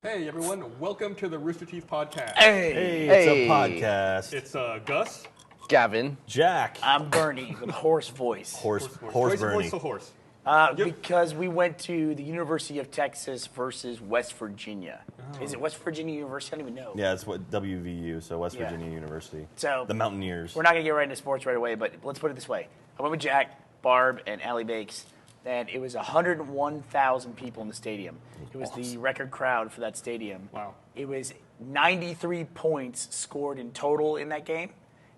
Hey everyone, welcome to the Rooster Teeth podcast. Hey, It's a podcast. It's Gus. Gavin. Jack. I'm Bernie with a hoarse voice. Horse Why is Bernie. so hoarse? Because we went to the University of Texas versus West Virginia. Oh. Is it West Virginia University? I don't even know. Yeah, it's what WVU, so West Yeah. Virginia University. So the Mountaineers. We're not going to get right into sports right away, but let's put it this way. I went with Jack, Barb, and Allie Bakes, and it was 101,000 people in the stadium. It was the record crowd for that stadium. Wow. It was 93 points scored in total in that game,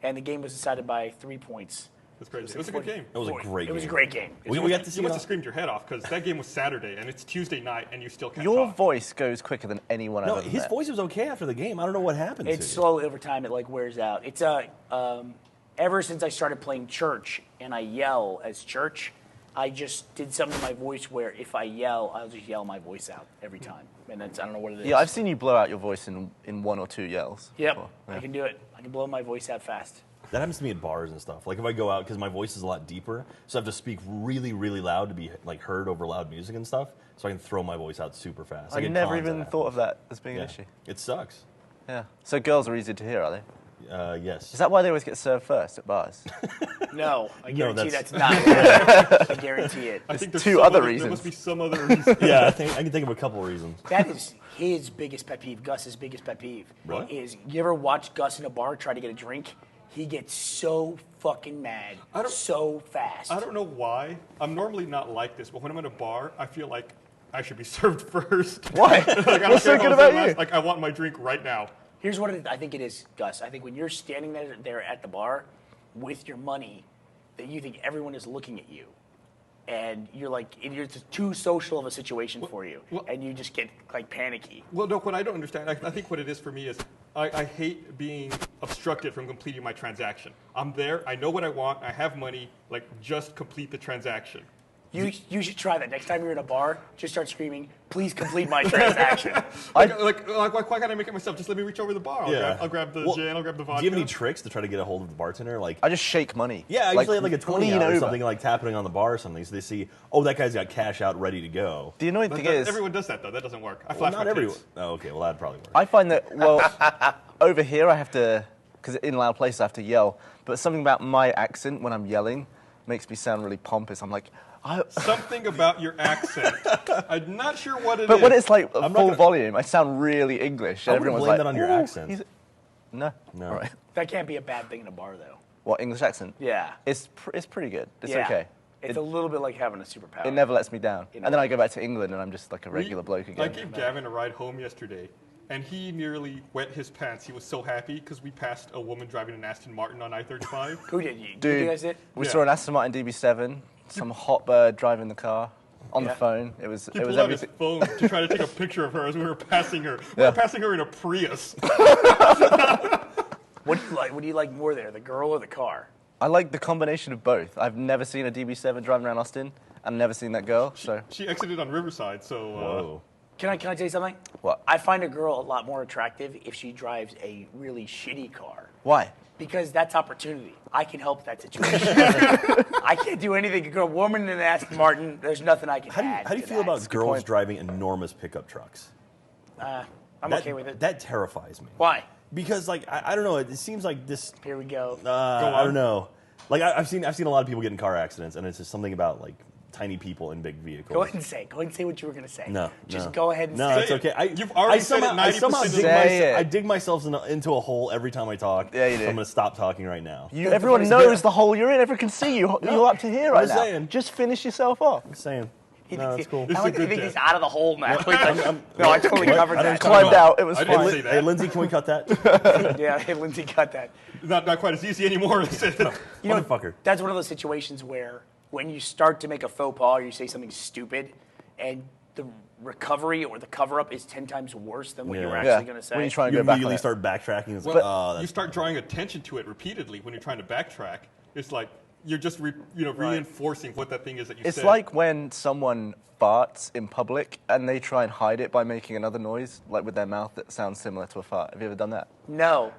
and the game was decided by 3 points. That's crazy. It was a good game. It was a great game. It was a great game. We got to see You must it. have screamed your head off because that game was Saturday and it's Tuesday night and you still can't Your talk. voice goes quicker than anyone I've No, ever his met. voice was okay after the game. I don't know what happened It's to slowly over time. It like wears out. It's ever since I started playing church and I yell as church, I just did something to my voice where if I yell, I'll just yell my voice out every time, and that's, I don't know what it is. Yeah, I've seen you blow out your voice in one or two yells. Yep, before. I can do it. I can blow my voice out fast. That happens to me at bars and stuff. Like if I go out, because my voice is a lot deeper, so I have to speak really, really loud to be like heard over loud music and stuff, so I can throw my voice out super fast. I get never cons even that thought of happens. that as being Yeah. an issue. It sucks. Yeah. So girls are easy to hear, are they? Yes. Is that why they always get served first at bars? No, I guarantee that's- that's not. I guarantee it. I think there's two some other There reasons. must be some other reason. Yeah, I can think of a couple reasons. That is his biggest pet peeve. Gus's biggest pet peeve Really? is you ever watch Gus in a bar try to get a drink? He gets so fucking mad so fast. I don't know why. I'm normally not like this, but when I'm at a bar, I feel like I should be served first. Why? Like, I don't What's so care good how about last- you? Like I want my drink right now. Here's what I think it is, Gus. I think when you're standing there at the bar with your money, that you think everyone is looking at you, and you're like, it's too social of a situation for you, well- and you just get like panicky. Well, no, what I don't understand, I think what it is for me is I hate being obstructed from completing my transaction. I'm there, I know what I want, I have money, like just complete the transaction. You should try that next time you're in a bar. Just start screaming, "Please complete my transaction." Why can't I make it myself? Just let me reach over the bar. I'll grab the Well, gin, I'll grab the vodka. Do you have any tricks to try to get a hold of the bartender? Like, I just shake money. yeah, I usually have like a 20 lean out or over. something, like tapping on the bar or something, so they see, oh, that guy's got cash out ready to go. The annoying thing is, Everyone does that though. That doesn't work. I Well, flash not my everyone. kids. Oh, okay, well, that'd probably work. I find that, well, over here I have to, because in loud places I have to yell, but something about my accent when I'm yelling makes me sound really pompous. I'm like, Something about your accent. I'm not sure what it is. but when it's like I'm not full gonna- volume, I sound really English. I And wouldn't everyone's blame like, that on your "Ooh, accent." he's-" No. No. All right. That can't be a bad thing in a bar, though. What, English accent? Yeah. It's pretty good. It's Yeah. okay. It's a little bit like having a superpower. It never lets me down. It And then I go back to England and I'm just like a regular bloke again. I gave Gavin a ride home yesterday, and he nearly wet his pants. He was so happy because we passed a woman driving an Aston Martin on I-35. Who did you? Dude, You guys did? we Yeah. saw an Aston Martin DB7, some hot bird driving the car on Yeah. the phone. It was He it was pulled out his everything. phone to try to take a picture of her as we were passing her. We Yeah. were passing her in a Prius. What do you like? What do you like more there, the girl or the car? I like the combination of both. I've never seen a DB7 driving around Austin. I've never seen that girl. So She exited on Riverside, so Whoa. Can I tell you something? What? I find a girl a lot more attractive if she drives a really shitty car. why? Because that's opportunity. I can help that situation. I can't do anything. A girl, woman in an Aston Martin, there's nothing I can add. How do you to feel that. about girls point. driving enormous pickup trucks? I'm That- okay with it. That terrifies me. Why? Because, like, I don't know, it seems like this, Here we go. I don't know. Like, I've seen a lot of people get in car accidents, and it's just something about, like, tiny people in big vehicles. Go ahead and say. Go ahead and say what you were going to say. No, Just no. go ahead and No, say it's it. okay. You've already said it I somehow 90% of dig, the Say it. I dig myself into a hole every time I talk. Yeah, you do. So I'm going to stop talking right now. Everyone knows the hole you're in. Everyone can see you. You're up to here right I'm now. saying. Just finish yourself off. I'm saying. He No, thinks that's cool. I This is like a that he good thinks he's day. out of the hole now. I'm- No, I totally What? covered I that. don't Climbed out. It was I fine. didn't say that. Hey, Lindsay, can we cut that? Yeah, hey, Lindsay, cut that. not quite as easy anymore. Is it? You know, Motherfucker. that's one of those situations where when you start to make a faux pas or you say something stupid and the recovery or the cover-up is 10 times worse than what you were Yeah. actually Yeah. going to say. When you try and You go back on immediately it. start backtracking. It's Well, like, oh, you that's start drawing attention to it repeatedly when you're trying to backtrack. It's like you're just reinforcing what that thing is that you It's said. like when someone farts in public and they try and hide it by making another noise, like with their mouth that sounds similar to a fart. Have you ever done that? No.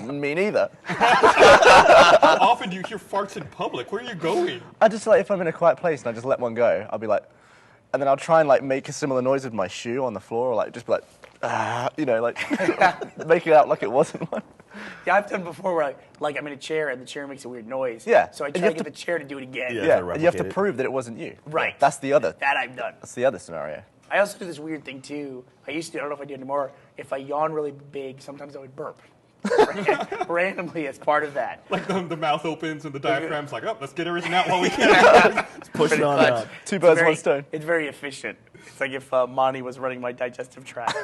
Me neither. How often do you hear farts in public? Where are you going? I just like if I'm in a quiet place and I just let one go, I'll be like, and then I'll try and like make a similar noise with my shoe on the floor, or like just be like, you know, like make it out like it wasn't one. Yeah, I've done before where like I'm in a chair and the chair makes a weird noise. Yeah. So I And try you to have get the chair to do it again. Yeah. Yeah, to and you have to replicate it. prove that it wasn't you. Right. That's the other. That I've done. That's the other scenario. I also do this weird thing too. I used to, I don't know if I do anymore. If I yawn really big, sometimes I would burp. Randomly as part of that. Like the mouth opens and the diaphragm's like, oh, let's get everything out while we can. Push it on much. up. Two birds, Very- one stone. It's very efficient. It's like if Monty was running my digestive tract.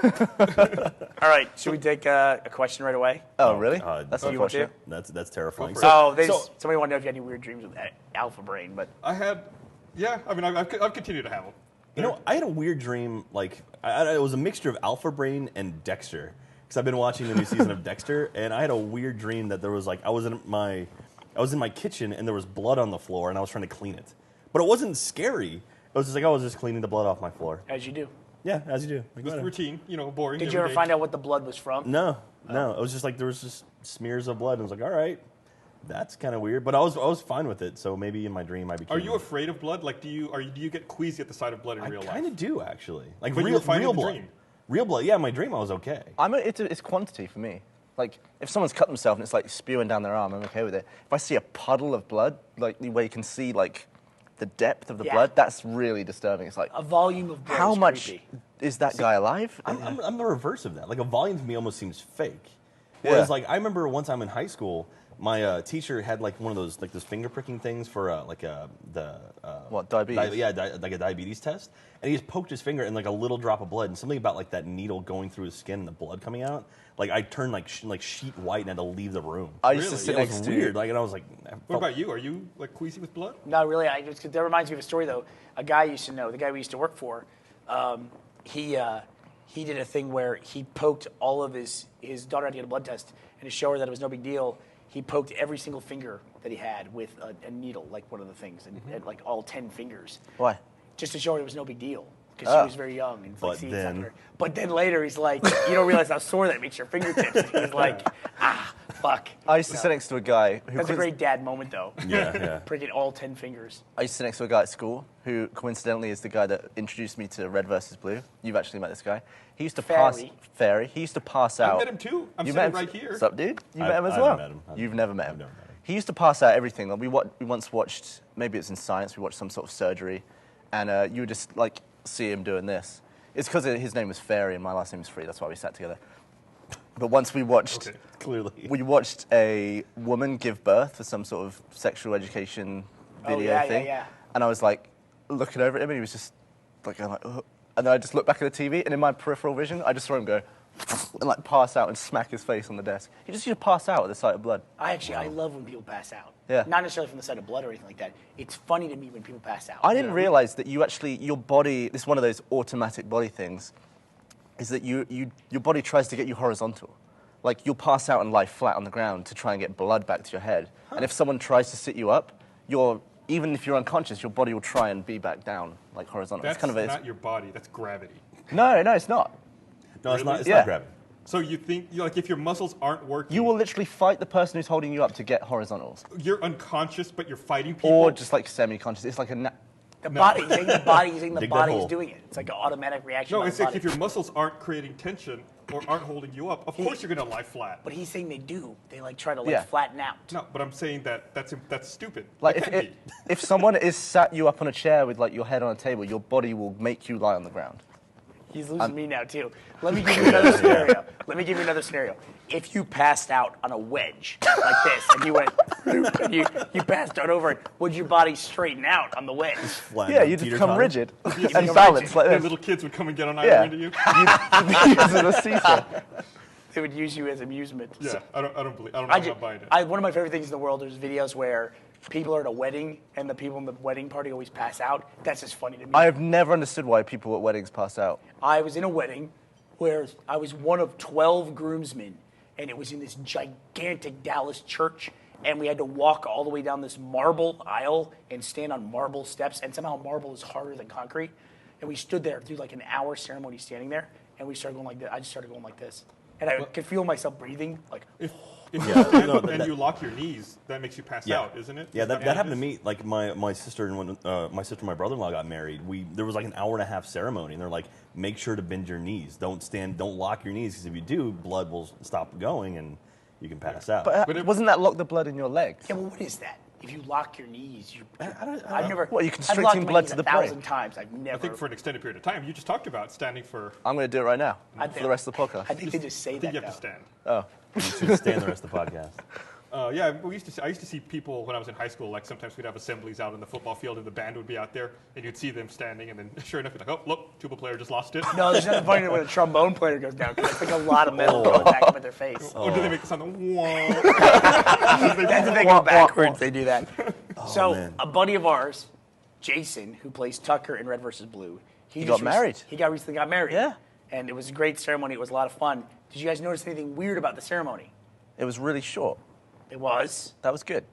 All right, should we take a question right away? Oh, really? God. That's You want to? unfortunate. That's terrifying. Go for So, it. Somebody wanted to know if you had any weird dreams with that alpha brain, but I had, yeah, I mean, I've continued to have them. you know, I had a weird dream. Like, it was a mixture of Alpha Brain and Dexter. Because I've been watching the new season of Dexter, and I had a weird dream that there was like I was in my kitchen and there was blood on the floor, and I was trying to clean it. But it wasn't scary. It was just like I was just cleaning the blood off my floor. as you do. Yeah, as you do. Like, Just whatever. routine, you know, boring. Did you ever find out what the blood was from? No. It was just like there was just smears of blood, and I was like, all right, that's kind of weird. But I was fine with it. So maybe in my dream I became. Are you afraid of blood? Like, do you get queasy at the sight of blood in I real kind life? of do actually. Like But you real were fine in real the blood. dream. Real blood. Yeah, in my dream I was okay. It's quantity for me. Like, if someone's cut themselves and it's like spewing down their arm, I'm okay with it. If I see a puddle of blood, like where you can see like the depth of the Yeah. blood, that's really disturbing. It's like, A volume of blood how is much creepy. is that guy alive? I'm the reverse of that. Like a volume to me almost seems fake. Yeah. Whereas like I remember one time in high school, my teacher had like one of those like those finger pricking things for What, diabetes? like a diabetes test, and he just poked his finger and like a little drop of blood, and something about like that needle going through his skin and the blood coming out. Like I turned like sheet white and had to leave the room. I used to Really? sit It next was to weird. Like, and I was like, What about you? Are you like queasy with blood? No, really, that reminds me of a story though. A guy I used to know, the guy we used to work for, he did a thing where he poked all of his daughter had to get a blood test, and to show her that it was no big deal, he poked every single finger that he had with a needle, like one of the things, and like all 10 fingers. Why? Just to show her it was no big deal. Because she Oh. was very young. And But like, see, it's not then- gonna- but then later he's like, you don't realize how sore that makes your fingertips. And he's like, fuck. I used to sit next to a guy who That's a great dad moment though. yeah. Pricking all 10 fingers. I used to sit next to a guy at school who coincidentally is the guy that introduced me to Red versus Blue. You've actually met this guy. He used to Fairy. He used to pass I out. met him too. I'm You sitting met him right here. What's up, dude? You I- met him as I well. haven't met him. You've never met I've him. never met him. He used to pass out everything. Like, we once watched, maybe it's in Science, we watched some sort of surgery, and you would just like see him doing this. It's because his name was Fairy and my last name was Free. That's why we sat together. But once we watched, Okay. Clearly. we watched a woman give birth for some sort of sexual education video thing, yeah. and I was like looking over at him, and he was just like, I'm like, "Ugh." And then I just looked back at the TV, and in my peripheral vision, I just saw him go and like pass out and smack his face on the desk. He just used to pass out at the sight of blood. I love when people pass out. Yeah. Not necessarily from the sight of blood or anything like that. It's funny to me when people pass out. I didn't realize that your body, this is one of those automatic body things, is that your body tries to get you horizontal. Like, you'll pass out and lie flat on the ground to try and get blood back to your head. And if someone tries to sit you up, even if you're unconscious, your body will try and be back down, like horizontal. That's It's kind of not your body. That's gravity. No, it's not. No, it's not. It's Yeah. not gravity. So you think, like, if your muscles aren't working, You will literally fight the person who's holding you up to get horizontals. you're unconscious, but you're fighting people. Or just like semi-conscious. It's like a... The body, he's saying the body, he's saying the Dig that body is hole. doing it. It's like an automatic reaction. No, by it's the like body. if your muscles aren't creating tension or aren't holding you up, of course you're gonna lie flat. But he's saying they do. They like try to like Yeah. flatten out. No, but I'm saying that's stupid. Like, It can't be. if someone is sat you up on a chair with like your head on a table, your body will make you lie on the ground. He's losing me now too. Let me give you another scenario. Let me give you another scenario. If you passed out on a wedge like this, and you went, and you passed out over it, would your body straighten out on the wedge? Flatten Yeah, out, you just teeter become totter. rigid become and balance rigid. like And this. little kids would come and get on either Yeah. end of you. Use it as a seesaw. They would use you as amusement. Yeah, I don't know. I'm I not buying it. one of my favorite things in the world is videos where people are at a wedding and the people in the wedding party always pass out. That's just funny to me. I have never understood why people at weddings pass out. I was in a wedding where I was one of 12 groomsmen, and it was in this gigantic Dallas church, and we had to walk all the way down this marble aisle and stand on marble steps, and somehow marble is harder than concrete. And we stood there through like an hour ceremony standing there, and we started going like this. I just started going like this. and I could feel myself breathing. Like, If Yeah, you stand no, and that- you lock your knees, that makes you pass out, isn't it? Yeah, Isn't that what happened to it is? me. Like my sister and when my sister and my brother-in-law got married, there was like an hour and a half ceremony, and they're like, make sure to bend your knees. Don't lock your knees, because if you do, blood will stop going and you can pass out. But But it- wasn't that lock the blood in your legs? yeah, well, what is that? If you lock your knees, don't- I've never. What, you're I've constricting locked my blood knees to the 1,000 brain? times. I've never. I think for an extended period of time. You just talked about standing for. I'm going to do it right now I for think- the rest of the podcast. I think they just say I think that you have to now. stand. Oh, You should stand the rest of the podcast. Yeah, I used to see people when I was in high school. Like sometimes we'd have assemblies out on the football field, and the band would be out there, and you'd see them standing, and then sure enough, you're like, oh, look, tuba player just lost it. No, there's nothing funny when a trombone player goes down because it's like a lot of metal going back up at their face. Or do they make the sound of wah? That's if they go backwards. They do that. So man. a buddy of ours, Jason, who plays Tucker in Red vs. Blue, He got married. He recently got married. Yeah. And it was a great ceremony. It was a lot of fun. Did you guys notice anything weird about the ceremony? it was really short. It was. That was good.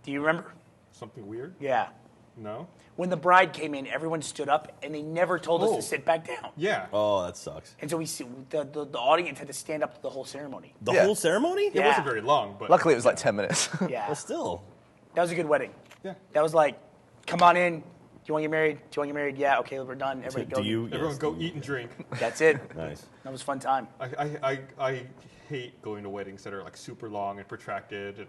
Do you remember? Something weird? Yeah. No. When the bride came in, everyone stood up, and they never told us Oh. to sit back down. Yeah. Oh, that sucks. And so the audience had to stand up the whole ceremony. The Yeah. whole ceremony? It Yeah. wasn't very long, but Luckily, it was like 10 minutes. Yeah. Well, still. That was a good wedding. Yeah. That was like, come on in. Do you want to get married? Do you want to get married? Yeah. Okay, we're done. Everybody go. Do you? everyone yes. go eat and drink. That's it. Nice. That was a fun time. I hate going to weddings that are like super long and protracted,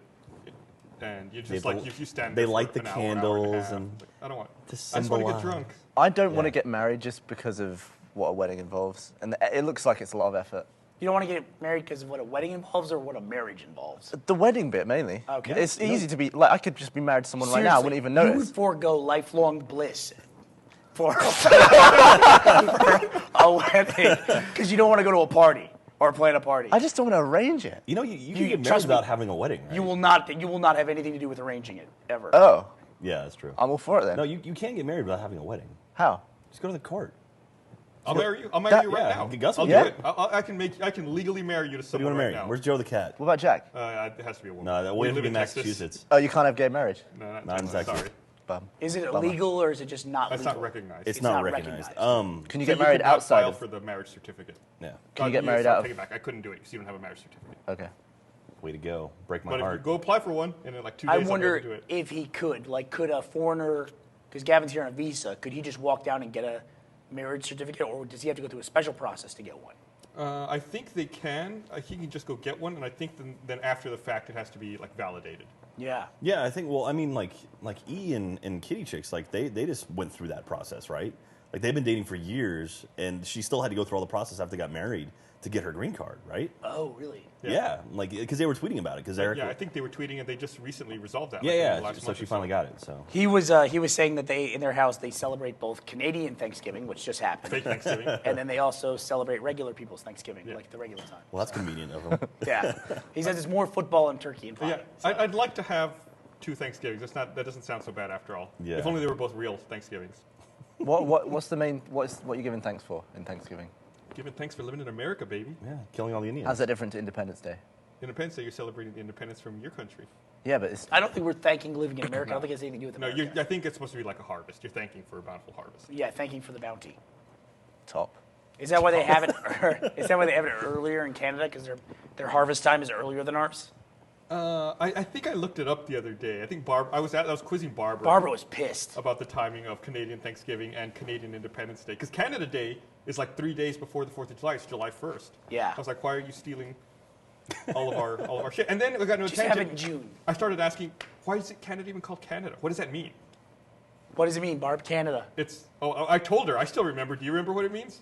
and you just They- like if you stand. they there for light the an hour, candles a half, and like, I don't want. to I just want to get symbolize. drunk. I don't want to Yeah. get married just because of what a wedding involves. And it looks like it's a lot of effort. You don't want to get married because of what a wedding involves or what a marriage involves. The wedding bit, mainly. Okay. It's easy to be, like, I could just be married to someone right now, I Seriously, wouldn't even You notice. would forego lifelong bliss for a wedding because you don't want to go to a party or plan a party. I just don't want to arrange it. You know, you can get married trust me, without having a wedding, right? You will not have anything to do with arranging it ever. Oh, Yeah, that's true. I'm all for it then. No, you can't get married without having a wedding. How? Just go to the court. I'll marry you. I'll marry you right yeah, now. Gus I'll will do do it. I can legally marry you to Who do you someone want to right marry? now. Where's Joe the cat? What about Jack? It has to be a woman. No, that We way to live be in Texas. Massachusetts. Oh, you can't have gay marriage? No, Not in Texas. Sorry, Bum. Is it Bummer. illegal or is it just not that's legal? not recognized. It's It's not not recognized. recognized. Can you So get married could not outside file of... for the marriage certificate? Yeah. Can you get yes, married I'll out take of... it back. I couldn't do it because you don't have a marriage certificate. Okay. Way to go. Break my But if you heart. go apply for one, and in like 2 days, I I'll be able wonder to do it. if he could. Like, could a foreigner, because Gavin's here on a visa, could he just walk down and get a marriage certificate, or does he have to go through a special process to get one? I think they can. He can just go get one, and I think then after the fact, it has to be like validated. Yeah. Yeah, I think. Well, I mean, like E and Kitty Chicks, like they just went through that process, right? Like they've been dating for years, and she still had to go through all the process after they got married to get her green card, right? Oh, really? Yeah, like because they were tweeting about it. Because Eric, Yeah, I think they were tweeting, and they just recently resolved that. yeah, like, in yeah. the last So month she or finally got it. So He was saying that they in their house they celebrate both Canadian Thanksgiving, which just happened, Fake Thanksgiving. and then they also celebrate regular people's Thanksgiving, Yeah. like the regular time. well, that's convenient of them. Yeah. He says it's more football and turkey and pie. Yeah, I'd like to have 2 Thanksgivings. That doesn't sound so bad after all. Yeah. If only they were both real Thanksgivings. What's what you giving thanks for in Thanksgiving? Giving thanks for living in America, baby. Yeah, killing all the Indians. How's that different to Independence Day? Independence Day, you're celebrating the independence from your country. Yeah, but it's... I don't think we're thanking living in America. I don't think it has anything to do with No, America. I think it's supposed to be like a harvest. You're thanking for a bountiful harvest. Yeah, thanking for the bounty. top. Is that why they have it? Is that why they have it earlier in Canada? Because their harvest time is earlier than ours. I think I looked it up the other day. I think I was quizzing Barbara. Barbara was pissed. About the timing of Canadian Thanksgiving and Canadian Independence Day. Because Canada Day is like 3 days before the 4th of July. It's July 1st. Yeah. I was like, why are you stealing all of our shit? And then we got into a Just have tangent. it in June. I started asking, why is it Canada even called Canada? What does that mean? What does it mean, Barb? Canada. I told her. I still remember. Do you remember what it means?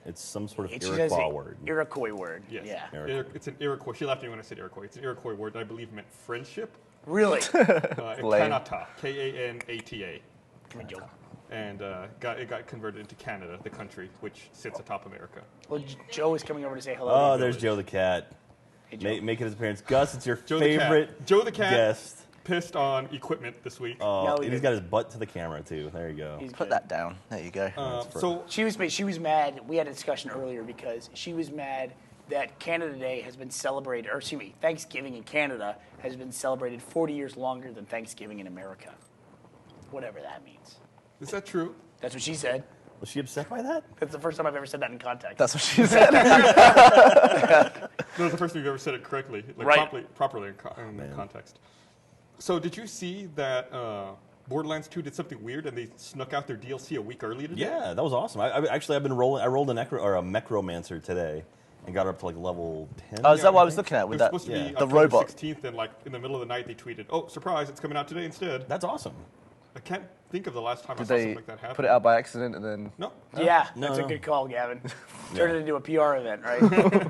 It's some sort of It's Iroquois word. Iroquois word. Yes. Yeah. Iroquois. It's an Iroquois. She laughed at me when I said Iroquois. It's an Iroquois word that I believe meant friendship. Really? Lame. Kanata. K-A-N-A-T-A. Good joke. And it got converted into Canada, the country, which sits atop America. Well, Joe is coming over to say hello. Oh, there's Joe the cat. Hey, Joe. Making his appearance. Gus, it's your Joe the cat. favorite Joe the cat. guest. Pissed on equipment this week. Oh, No, and he he's didn't. got his butt to the camera too. There you go. He's Put good. that down. There you go. So She was mad. We had a discussion earlier because she was mad that Canada Day has been celebrated, or excuse me, Thanksgiving in Canada has been celebrated 40 years longer than Thanksgiving in America. Whatever that means. is that true? That's what she said. Was she upset by that? That's the first time I've ever said that in context. That's what she said. No, it's the first time you've ever said it correctly, like Right. properly in context. So did you see that Borderlands 2 did something weird and they snuck out their DLC a week early today? Yeah, that was awesome. I've been rolling. I rolled a Necromancer today and got up to like level 10. Oh, is that what I was looking at with They're that? supposed to be The October robot. 16th, and like in the middle of the night they tweeted, "Oh, surprise! It's coming out today instead." That's awesome. I can't think of the last time I Did saw they something like that happen. put it out by accident and then? No. Yeah, No, that's no. a good call, Gavin. Turn it into a PR event, right?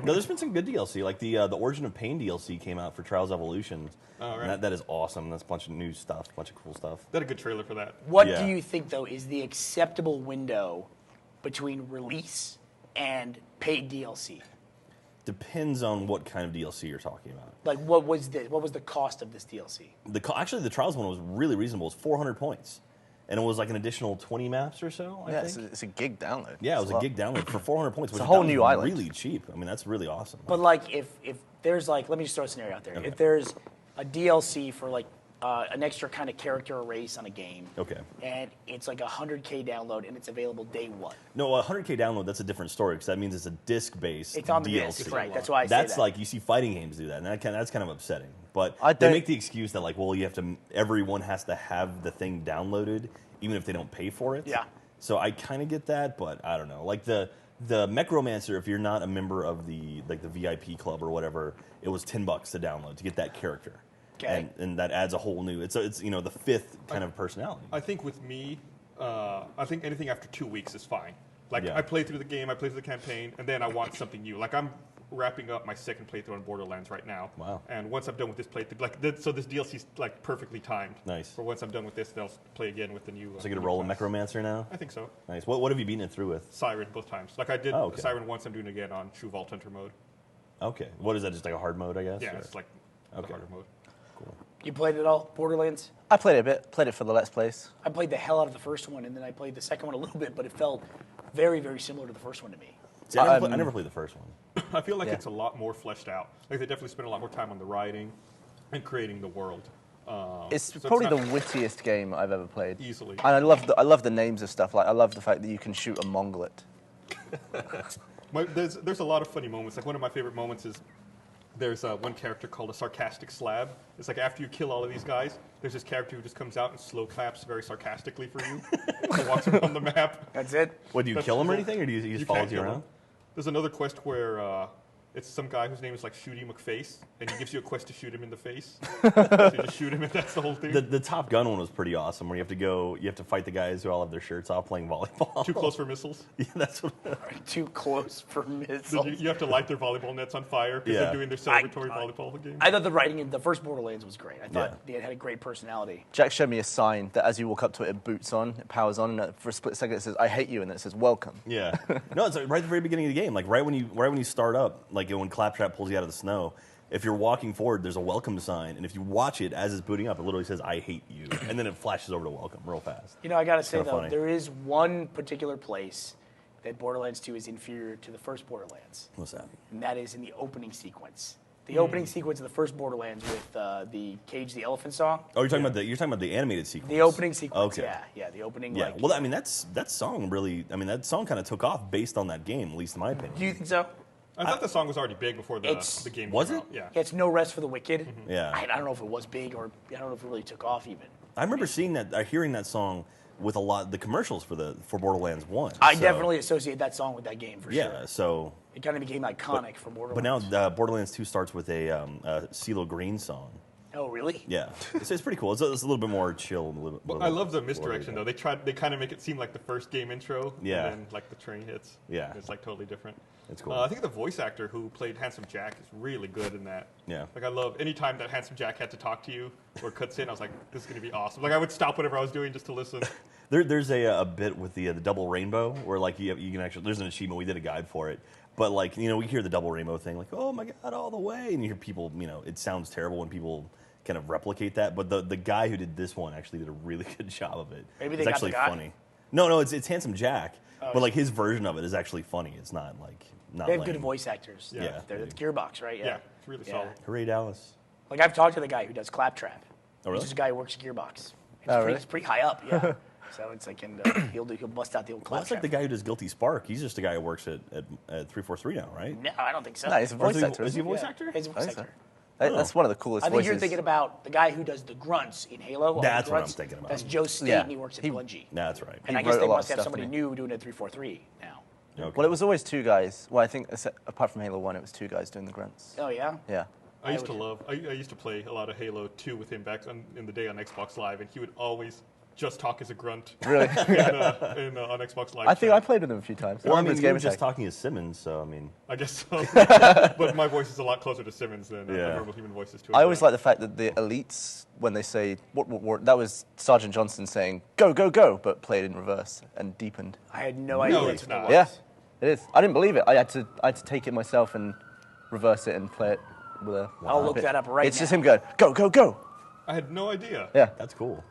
No, there's been some good DLC. Like the Origin of Pain DLC came out for Trials Evolution. Oh, right. And that is awesome. That's a bunch of new stuff, a bunch of cool stuff. They had a good trailer for that. What Yeah. do you think, though, is the acceptable window between release and paid DLC? Depends on what kind of DLC you're talking about. Like, what was the cost of this DLC? Actually, the Trials one was really reasonable. It was 400 points. And it was like an additional 20 maps or so, I Yeah, think. it's a gig download. Yeah, it It's was a lot. gig download for 400 points. Which a whole that was new island. really cheap. I mean, that's really awesome. But like, if there's like, let me just throw a scenario out there. Okay. If there's a DLC for like an extra kind of character or race on a game, Okay. and it's like a 100K download and it's available day one. No, a 100K download, that's a different story because that means it's a disc-based It's on the DLC. disc, right? That's why I say That's that. like, you see fighting games do that, and that's kind of upsetting. But I they don't- make the excuse that, like, well, everyone has to have the thing downloaded, even if they don't pay for it. Yeah. So I kind of get that, but I don't know. Like the Necromancer, if you're not a member of the VIP club or whatever, it was $10 to download to get that character. Okay. And that adds a whole new. It's the fifth kind of personality. I think with me, I think anything after 2 weeks is fine. Like Yeah. I play through the game, I play through the campaign, and then I want something new. Like I'm wrapping up my second playthrough on Borderlands right now. Wow. And once I'm done with this playthrough, so this DLC's like perfectly timed. Nice. For once I'm done with this, they'll play again with the new. So you get to new roll a class. Necromancer now. I think so. Nice. What have you beaten it through with? Siren both times. Like I did Oh, okay. Siren once, I'm doing it again on True Vault Hunter mode. Okay. What is that? Just like a hard mode, I guess. Yeah, or- it's like Okay. the harder mode. You played it all, Borderlands? I played it a bit. Played it for the Let's Plays. I played the hell out of the first one, and then I played the second one a little bit, but it felt very, very similar to the first one to me. See, I never played the first one. I feel like Yeah. it's a lot more fleshed out. Like they definitely spend a lot more time on the writing and creating the world. It's So probably not the wittiest game I've ever played. Easily. And I love the names of stuff. Like I love the fact that you can shoot a Mongolet. There's a lot of funny moments. Like one of my favorite moments is there's one character called a sarcastic slab. It's like after you kill all of these guys, there's this character who just comes out and slow claps very sarcastically for you. He walks around the map. That's it? What, do you That's kill him or cool. anything, or do you just You follow can't you kill around? him. There's another quest where it's some guy whose name is like Shooty McFace, and he gives you a quest to shoot him in the face. So you just shoot him, and that's the whole thing. The Top Gun one was pretty awesome, where you have to fight the guys who all have their shirts off playing volleyball. Too close for missiles. Yeah, that's what. Too close for So missiles. you have to light their volleyball nets on fire because Yeah. they're doing their celebratory volleyball game. I thought the writing in the first Borderlands was great. I thought Yeah. it had a great personality. Jack showed me a sign that as you walk up to it, it boots on, it powers on, and for a split second it says "I hate you," and then it says "Welcome." Yeah. No, it's like right at the very beginning of the game, like right when you start up, like when Claptrap pulls you out of the snow. If you're walking forward, there's a welcome sign, and if you watch it as it's booting up, it literally says "I hate you," and then it flashes over to welcome real fast. You know, I gotta say kinda though, funny. there is one particular place that Borderlands 2 is inferior to the first Borderlands, What's that? and that is in the opening sequence. The opening sequence of the first Borderlands with the Cage the Elephant song. Oh, you're talking about the animated sequence. The opening sequence, Okay. yeah, the opening. Yeah. Like, Well, I mean, that song really. I mean, that song kind of took off based on that game, at least in my opinion. do you think so? I thought the song was already big before the game Was came it? out. Yeah. Yeah, it's No Rest for the Wicked. Yeah. I don't know if it was big or I don't know if it really took off even. I remember seeing that, hearing that song with a lot the commercials for Borderlands 1. I so- definitely associate that song with that game for Yeah. sure. So, It kind of became iconic for but Borderlands. now Borderlands 2 starts with a CeeLo Green song. Oh, really? Yeah, it's pretty cool. It's a little bit more chill. A little, Well, little I love the more misdirection laid though. back. They kind of make it seem like the first game intro, Yeah. and then like the train hits. Yeah. It's like totally different. It's cool. I think the voice actor who played Handsome Jack is really good in that. Yeah. Like I love any time that Handsome Jack had to talk to you or cuts in, I was like, this is gonna be awesome. Like I would stop whatever I was doing just to listen. There's a bit with the double rainbow where like you can actually there's an achievement. We did a guide for it, but like we hear the double rainbow thing like oh my god all the way, and you hear people it sounds terrible when people kind of replicate that. But the guy who did this one actually did a really good job of it. Maybe they it's got actually the guy? funny. No, it's Handsome Jack, but like his version of it is actually funny. It's not like not. They have lame. good voice actors. Yeah. They're the Gearbox, right? Yeah, it's really solid. Hooray, Dallas! Like I've talked to the guy who does Claptrap. Oh, really? Which is a guy who works at Gearbox. Oh, really? It's pretty high up, yeah. So it's like, and he'll bust out the old Well, that's like claptrap. the guy who does Guilty Spark. He's just a guy who works at 343 now, right? No, I don't think so. No, he's a voice actor. Is he a isn't voice Yeah, actor? He's a I voice think so. actor. That's one of the coolest I think voices. you're thinking about the guy who does the grunts in Halo. all the That's what I'm grunts. thinking about. That's Joe State, Yeah. and he works at He- Bungie. That's right. And I He guess wrote they a lot must of have stuff, somebody didn't he? new doing it at 343 now. Okay. Well, it was always two guys. Well, I think apart from Halo 1, it was two guys doing the grunts. Oh, yeah? Yeah. I used to play a lot of Halo 2 with him back in the day on Xbox Live, and he would always just talk as a grunt Really? on Xbox Live. I think chat. I played with him a few times. Well, I remember mean, his you game were just attack. talking as Simmons, so I mean, I guess so. But my voice is a lot closer to Simmons than Yeah. normal human voices too. I always like the fact that the elites, when they say, that was Sergeant Johnson saying, go, go, go, but played in reverse and deepened. I had no idea No, that's it's what it not. was. Yeah, it is. I didn't believe it. I had to take it myself and reverse it and play it with a... I'll look that up right It's now. just him going, go, go, go. I had no idea. Yeah. that's cool.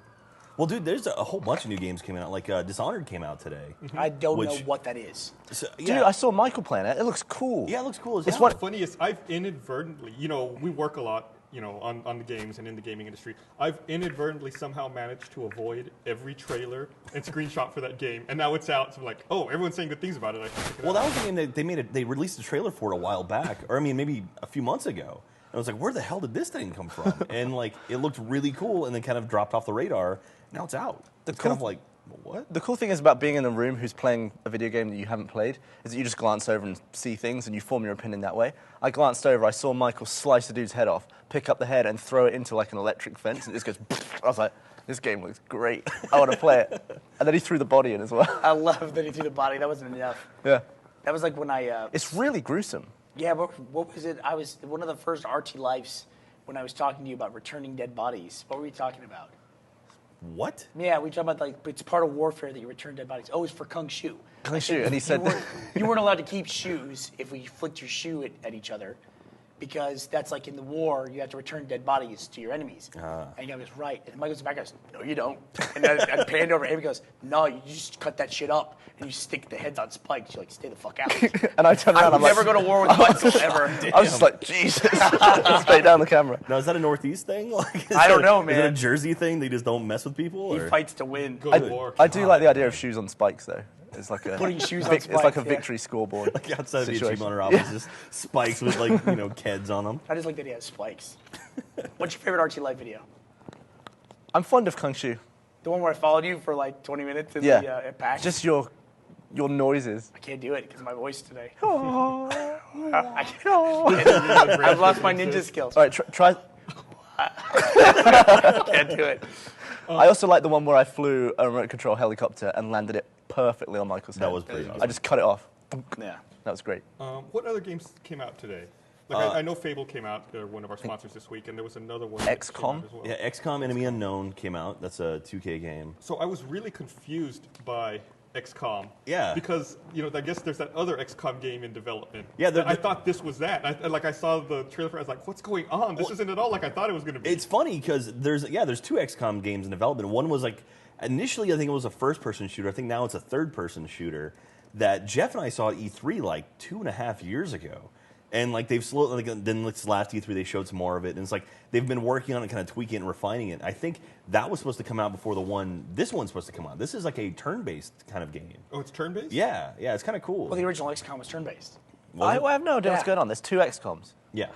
Well, dude, there's a whole bunch of new games coming out. Like Dishonored came out today. I don't know Which- what that is. So, Dude, yeah, I saw Michael playing it. It looks cool. yeah, it looks cool as It's hell. what- Funny is, I've inadvertently, we work a lot, on the games and in the gaming industry. I've inadvertently somehow managed to avoid every trailer and screenshot for that game, and now it's out. So I'm like, oh, everyone's saying good things about it. I should check it Well, out. that was the game that they released a trailer for it a while back, or I mean, maybe a few months ago. And I was like, where the hell did this thing come from? And like, it looked really cool, and then kind of dropped off the radar. Now it's out. It's kind of like, what? The cool thing is about being in a room who's playing a video game that you haven't played is that you just glance over and see things and you form your opinion that way. I glanced over, I saw Michael slice the dude's head off, pick up the head and throw it into like an electric fence and it just goes, I was like, this game looks great. I want to play it. And then he threw the body in as well. I love that he threw the body. That wasn't enough. Yeah. That was like when I... It's really gruesome. yeah, what was it? I was one of the first RT Lives when I was talking to you about returning dead bodies. What were we talking about? What? Yeah, we talked about like it's part of warfare that you return dead bodies. Oh, it's for Kung Shu. Kung Shu, and he said you weren't allowed to keep shoes if we flicked your shoe at each other, because that's like in the war you have to return dead bodies to your enemies. And he goes right, and Mike goes back and goes, no, you don't. And then I panned over, and he goes, no, you just cut that shit up and you stick the heads on spikes. You're like, stay the fuck out. And I turned around, I I'm would never like, go to war with Michael ever. I was just like, Jesus. Straight down the camera. Now, is that a Northeast thing? Like, I don't know, Is it a man. Jersey thing? They just don't mess with people? He or? fights to win. Go to war. I do like the idea of shoes on spikes though. It's like a Putting shoes on It's like a spikes, yeah. victory scoreboard. Like outside of the situation. achievement office, just spikes with like, Keds on them. I just like that he has spikes. What's your favorite RT Live video? I'm fond of Kung Shu. The one where I followed you for like 20 minutes in Yeah. the at PAX? Just your noises. I can't do it because of my voice today. Oh. I can't. I've lost my ninja skills. All right, try. Can't do it. I also like the one where I flew a remote control helicopter and landed it perfectly on Michael's head. That was pretty awesome. I just cut it off. Yeah. That was great. What other games came out today? Like I know Fable came out. They're one of our sponsors this week, and there was another one. that came XCOM? out as well. Yeah, XCOM Enemy Unknown came out. That's a 2K game. So I was really confused by XCOM. Yeah. Because I guess there's that other XCOM game in development. Yeah, I thought this was that. I saw the trailer for it. I was like, what's going on? This isn't at all like I thought it was going to be. It's funny because there's two XCOM games in development. One was like initially I think it was a first-person shooter. I think now it's a third-person shooter that Jeff and I saw at E3 like 2.5 years ago. And like they've slowly, then this last E3 they showed some more of it, and it's like they've been working on it, kind of tweaking it and refining it. I think that was supposed to come out before this one's supposed to come out. This is like a turn-based kind of game. Oh, it's turn-based? Yeah, it's kind of cool. Well, the original XCOM was turn-based. Was it? I have no idea what's Yeah. going on. There's two XCOMs. Yeah.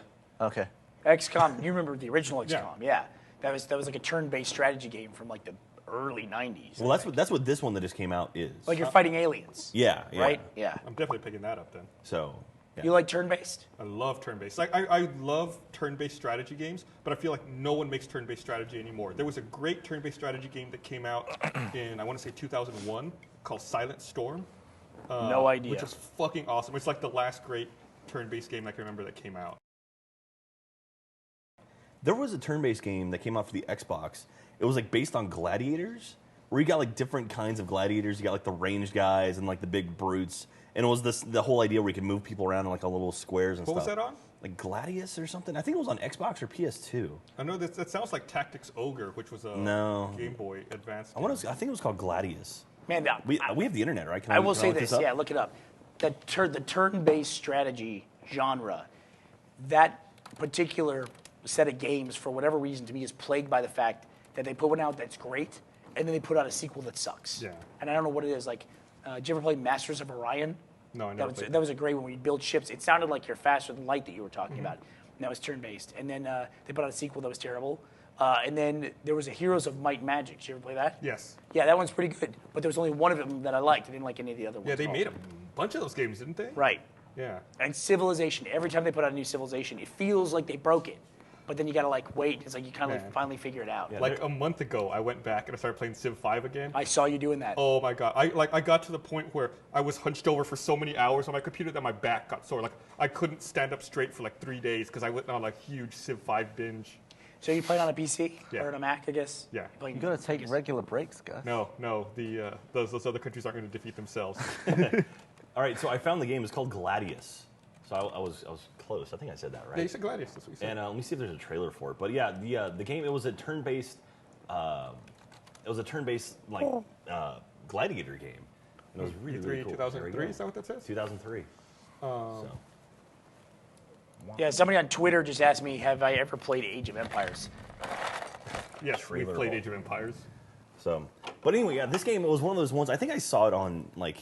Okay. XCOM, you remember the original Yeah. XCOM? Yeah. That was like a turn-based strategy game from like the early 90s. Well, that's what this one that just came out is. like you're fighting aliens. yeah. Right? Yeah. I'm definitely picking that up then. So. Yeah. You like turn-based? I love turn-based. Like I love turn-based strategy games, but I feel like no one makes turn-based strategy anymore. There was a great turn-based strategy game that came out in I want to say 2001 called Silent Storm. No idea. Which was fucking awesome. It's like the last great turn-based game I can remember that came out. There was a turn-based game that came out for the Xbox. It was like based on gladiators, where you got like different kinds of gladiators. You got like the ranged guys and like the big brutes. And it was the whole idea where you could move people around in like a little squares and What stuff. was that on? Like Gladius or something. I think it was on Xbox or PS2. I know that sounds like Tactics Ogre, which was a No. Game Boy Advance. I think it was called Gladius. Man, We have the internet, right? Can I will can say look this. up? Yeah, look it up. The turn-based strategy genre, that particular set of games, for whatever reason, to me, is plagued by the fact that they put one out that's great, and then they put out a sequel that sucks. Yeah. And I don't know what it is. Like, did you ever play Masters of Orion? No, I never played That was a great one where you build ships. It sounded like you're faster than light that you were talking Mm-hmm. about. And that was turn-based. And then they put out a sequel that was terrible. And then there was a Heroes of Might and Magic. Did you ever play that? Yes. Yeah, that one's pretty good. But there was only one of them that I liked. I didn't like any of the other ones. Yeah, they at all. made a bunch of those games, didn't they? Right. Yeah. And Civilization. Every time they put out a new Civilization, it feels like they broke it. But then you got to like wait. It's like you kind of Man. like finally figure it out. Like a month ago, I went back and I started playing Civ 5 again. I saw you doing that. Oh my god! I got to the point where I was hunched over for so many hours on my computer that my back got sore. Like I couldn't stand up straight for like 3 days because I went on like huge Civ 5 binge. So you played on a PC Yeah. or on a Mac, I guess? Yeah. You got to take regular breaks, guys. No, those other countries aren't going to defeat themselves. All right, so I found the game. It's called Gladius. So I was close. I think I said that right. Yeah, you said Gladius. That's what you said. And let me see if there's a trailer for it. But yeah, the game, it was a turn-based like gladiator game. And it was really, really cool. 2003, is that what that says? 2003. So. Yeah, somebody on Twitter just asked me, have I ever played Age of Empires? Yes, we Trailer played hall. Age of Empires. So, but anyway, yeah, this game, it was one of those ones. I think I saw it on like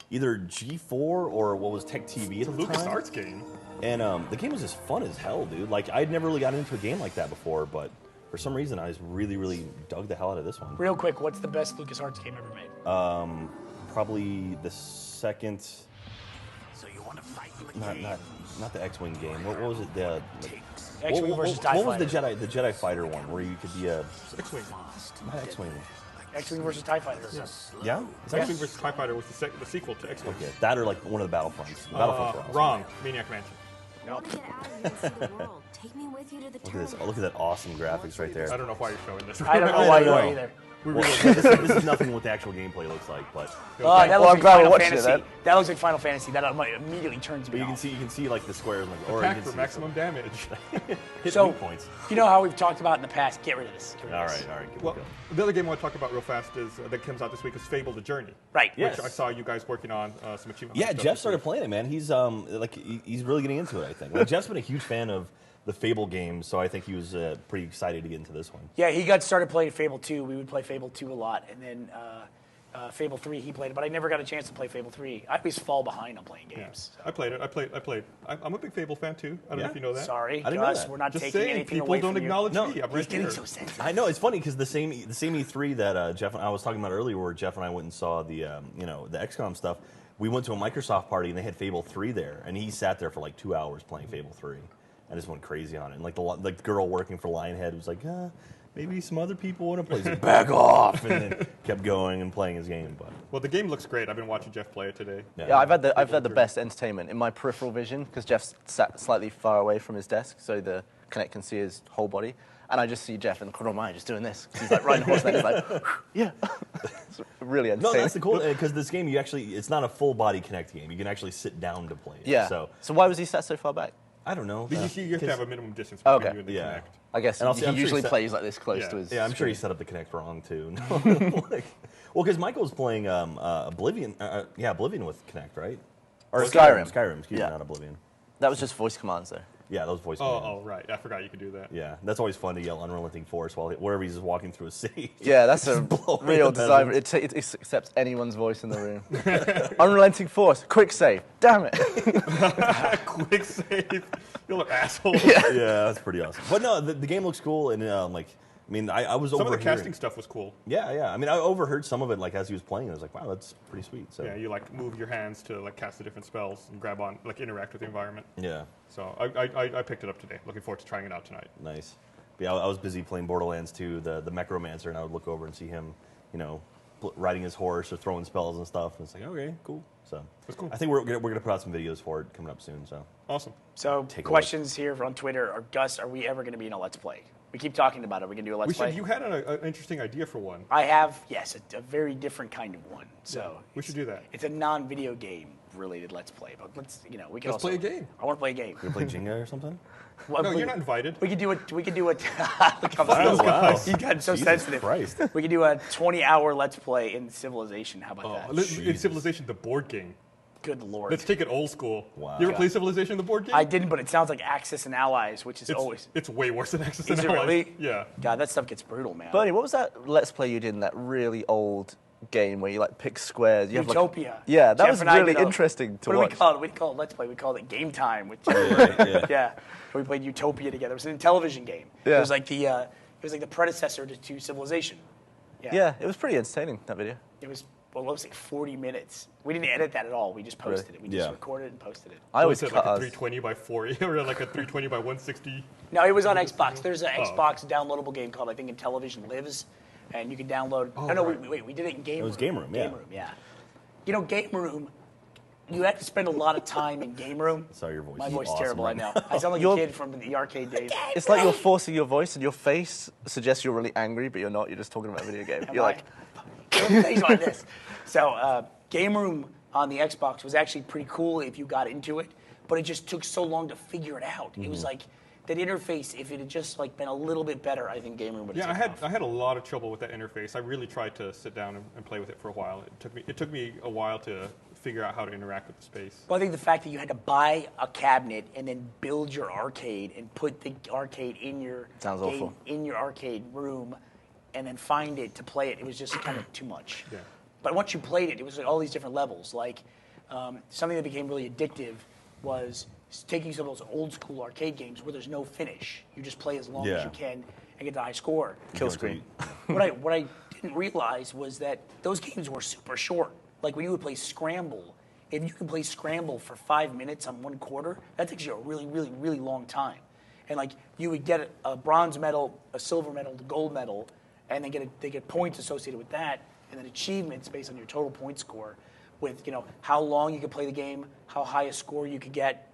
either G4 or what was Tech TV It's a at the time. LucasArts game. And the game was just fun as hell, dude. Like I'd never really gotten into a game like that before, but for some reason I just really, really dug the hell out of this one. Real quick, what's the best LucasArts game ever made? Probably the second, So you want to fight not the X-wing game. What was it? The X-Wing versus TIE What was the Fighter. Jedi Fighter one where you could be a X-Wing. not X-wing? X-Wing versus TIE Fighter. Yeah. Is that X-Wing vs. TIE Fighter was the sequel to X-Wing. okay? That or like one of the Battlefronts. The Battlefronts were awesome. Wrong. Maniac Mansion. Nope. Get out of here and see the world. Take me with you to the Look at this. terminal. Oh, look at that awesome graphics right there. I don't know why you're showing this. I don't know why you know. are either. Well, this is nothing what the actual gameplay looks like, but Oh, that Well, looks I'm like glad we're Final watching Fantasy. it, That looks like Final Fantasy. That immediately turns me you off. can see like the squares, like, or you Attack can for see maximum damage. hit So, weak points. you know how we've talked about in the past, get rid of this. Get rid of All this. right, keep Well, going. the other game I want to talk about real fast is that comes out this week is Fable: The Journey. Right. Yes. Which I saw you guys working on some achievement. Yeah, stuff Jeff this started week. playing it, man. He's he's really getting into it. I think. Like, Jeff's been a huge fan of the Fable games, so I think he was pretty excited to get into this one. Yeah, he got started playing Fable 2. We would play Fable 2 a lot. And then Fable 3 he played, but I never got a chance to play Fable 3. I always fall behind on playing Yeah. games. I played it. I played. I'm a big Fable fan too. I don't know Yeah? if you know that. Sorry, I didn't know Gus, that. we're not Just taking saying, anything people away don't from acknowledge No, me. I'm you. right He's getting here. so sensitive. I know it's funny because the same E3 that Jeff and I was talking about earlier, where Jeff and I went and saw the the XCOM stuff. We went to a Microsoft party and they had Fable 3 there, and he sat there for like 2 hours playing Fable 3. I just went crazy on it. And like the girl working for Lionhead was like, maybe some other people want to play. He's like, back off, and then kept going and playing his game. But Well, the game looks great. I've been watching Jeff play it today. Yeah, I've had the best entertainment in my peripheral vision because Jeff's sat slightly far away from his desk, so the Kinect can see his whole body, and I just see Jeff in the corner of my eye just doing this. He's like riding a horse, and he's like, yeah, it's really No, entertaining. that's the cool because this game it's not a full body Kinect game. You can actually sit down to play it. Yeah. So why was he sat so far back? I don't know. You have to have a minimum distance Oh, between okay. you and the Yeah. Kinect. I guess And he I'm sure usually he plays like this close Yeah. to his. Yeah, I'm sure he set up the Kinect wrong too. Well, because Michael was playing Oblivion. Oblivion with Kinect, right? Or Skyrim. Skyrim, excuse Yeah. me, not Oblivion. That was just voice commands though. Yeah, those voice commands. Oh, right. I forgot you could do that. Yeah, that's always fun to yell "Unrelenting Force" wherever he's walking through a city. Yeah, that's a blow away real the design. peasants. It accepts anyone's voice in the room. Unrelenting force, quick save. Damn it. Quick save. You little asshole. Yeah, that's pretty awesome. But no, the game looks cool, and I was Some of the overhearing. casting stuff was cool. Yeah. I mean, I overheard some of it like as he was playing. I was like, wow, that's pretty sweet. So Yeah, you like move your hands to like cast the different spells and grab on, like interact with the environment. yeah, So I picked it up today. Looking forward to trying it out tonight. nice. But yeah, I was busy playing Borderlands 2, the Necromancer, and I would look over and see him, riding his horse or throwing spells and stuff. And it's like, okay, cool. So That's cool. I think we're gonna put out some videos for it coming up soon. So Awesome. So, Take a questions here on Twitter are, Gus, are we ever going to be in a Let's Play? We keep talking about it. Are we going to do a Let's We Play? should. You had an interesting idea for one. I have, yes, a very different kind of one. So We should do that. It's a non-video game related Let's Play, but we can Let's also play a game. I want to play a game. you gonna play Jenga or something? Well, No, we- you're not invited. We could do it. We could do it. Look how Wow. you got so Jesus sensitive. Christ. We could do a 20-hour Let's Play in Civilization. How about that? In Civilization, the board game. Good Lord. Let's take it old school. Wow. You ever play Civilization, the board game? I didn't, but it sounds like Axis and Allies, which is always. It's way worse than Axis Is and it Allies. really? Yeah. God, that stuff gets brutal, man. Bernie, what was that Let's Play you did in that really old game where you like pick squares? You have, Utopia. Like, yeah, that Jeff was and I really did a- interesting to what watch. do we call it? We didn't call it Let's Play. We called it Game Time. Which, Yeah. yeah. We played Utopia together. It was a television game. Yeah. It was like the predecessor to Civilization. Yeah, it was pretty entertaining, that video. It was, well, what was it, 40 minutes. We didn't edit that at all. We just posted it. We just Yeah. recorded it and posted it. I always Was it cut like a us. 320 by 40 or like a 320 by 160? No, it was on Xbox. There's an Oh. Xbox downloadable game called, I think, Intellivision Lives. And you can download. Oh, no, right. we did it in Game Room. was Game Room, yeah. Game Room, yeah. You know, Game Room, you have to spend a lot of time in Game Room. Sorry, your voice My is voice is awesome terrible, right I know. now. I sound like a You're- kid from the arcade days. It's like you're forcing your voice, and your face suggests you're really angry, but you're not. You're just talking about a video game. You're like, things like this. So, Game Room on the Xbox was actually pretty cool if you got into it, but it just took so long to figure it out. It was like that interface. If it had just like been a little bit better, I think Game Room would have Yeah, taken off. I had a lot of trouble with that interface. I really tried to sit down and play with it for a while. It took me a while to figure out how to interact with the space. Well, I think the fact that you had to buy a cabinet and then build your arcade and put the arcade in your Sounds awful. in your arcade room, and then find it to play it, it was just kind of too much. Yeah. But once you played it, it was like all these different levels. Like something that became really addictive was taking some of those old school arcade games where there's no finish. You just play as long as Yeah. you can and get the high score. kill screen. What I didn't realize was that those games were super short. Like when you would play Scramble, if you can play Scramble for 5 minutes on one quarter, that takes you a really, really, really long time. And like you would get a bronze medal, a silver medal, the gold medal, and they get points associated with that, and then achievements based on your total point score, with how long you could play the game, how high a score you could get,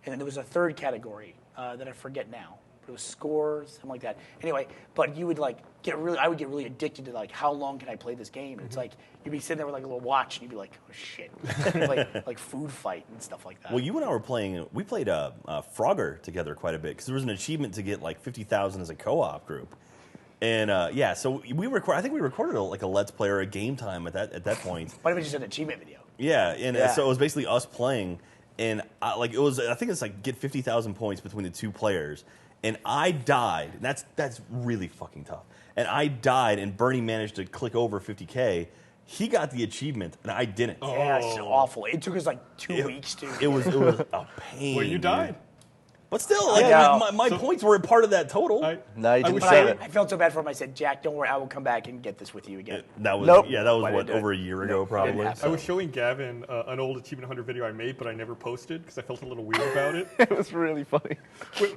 and then there was a third category that I forget now. But it was scores, something like that. Anyway, but you would I would get really addicted to like how long can I play this game? And it's like you'd be sitting there with like a little watch, and you'd be like, oh shit, like Food Fight and stuff like that. Well, you and I were playing. We played Frogger together quite a bit because there was an achievement to get like 50,000 as a co-op group. And yeah, so I think we recorded like a Let's Play or a Game Time at that point. Might have been just an achievement video. Yeah, and Yeah. so it was basically us playing, and I think it's like get 50,000 points between the two players, and I died. That's really fucking tough. And I died, and Bernie managed to click over 50K. He got the achievement, and I didn't. Yeah, it's awful. It took us like 2 weeks to. It was a pain. Well, you dude. died. But still, like, know. my points were a part of that total. No, you didn't wish say I- that. I felt so bad for him. I said, Jack, don't worry, I will come back and get this with you again. That was Nope. yeah, that was Why what did I do over it? a year ago probably. happen. I was showing Gavin an old Achievement Hunter video I made, but I never posted because I felt a little weird about it. It was really funny.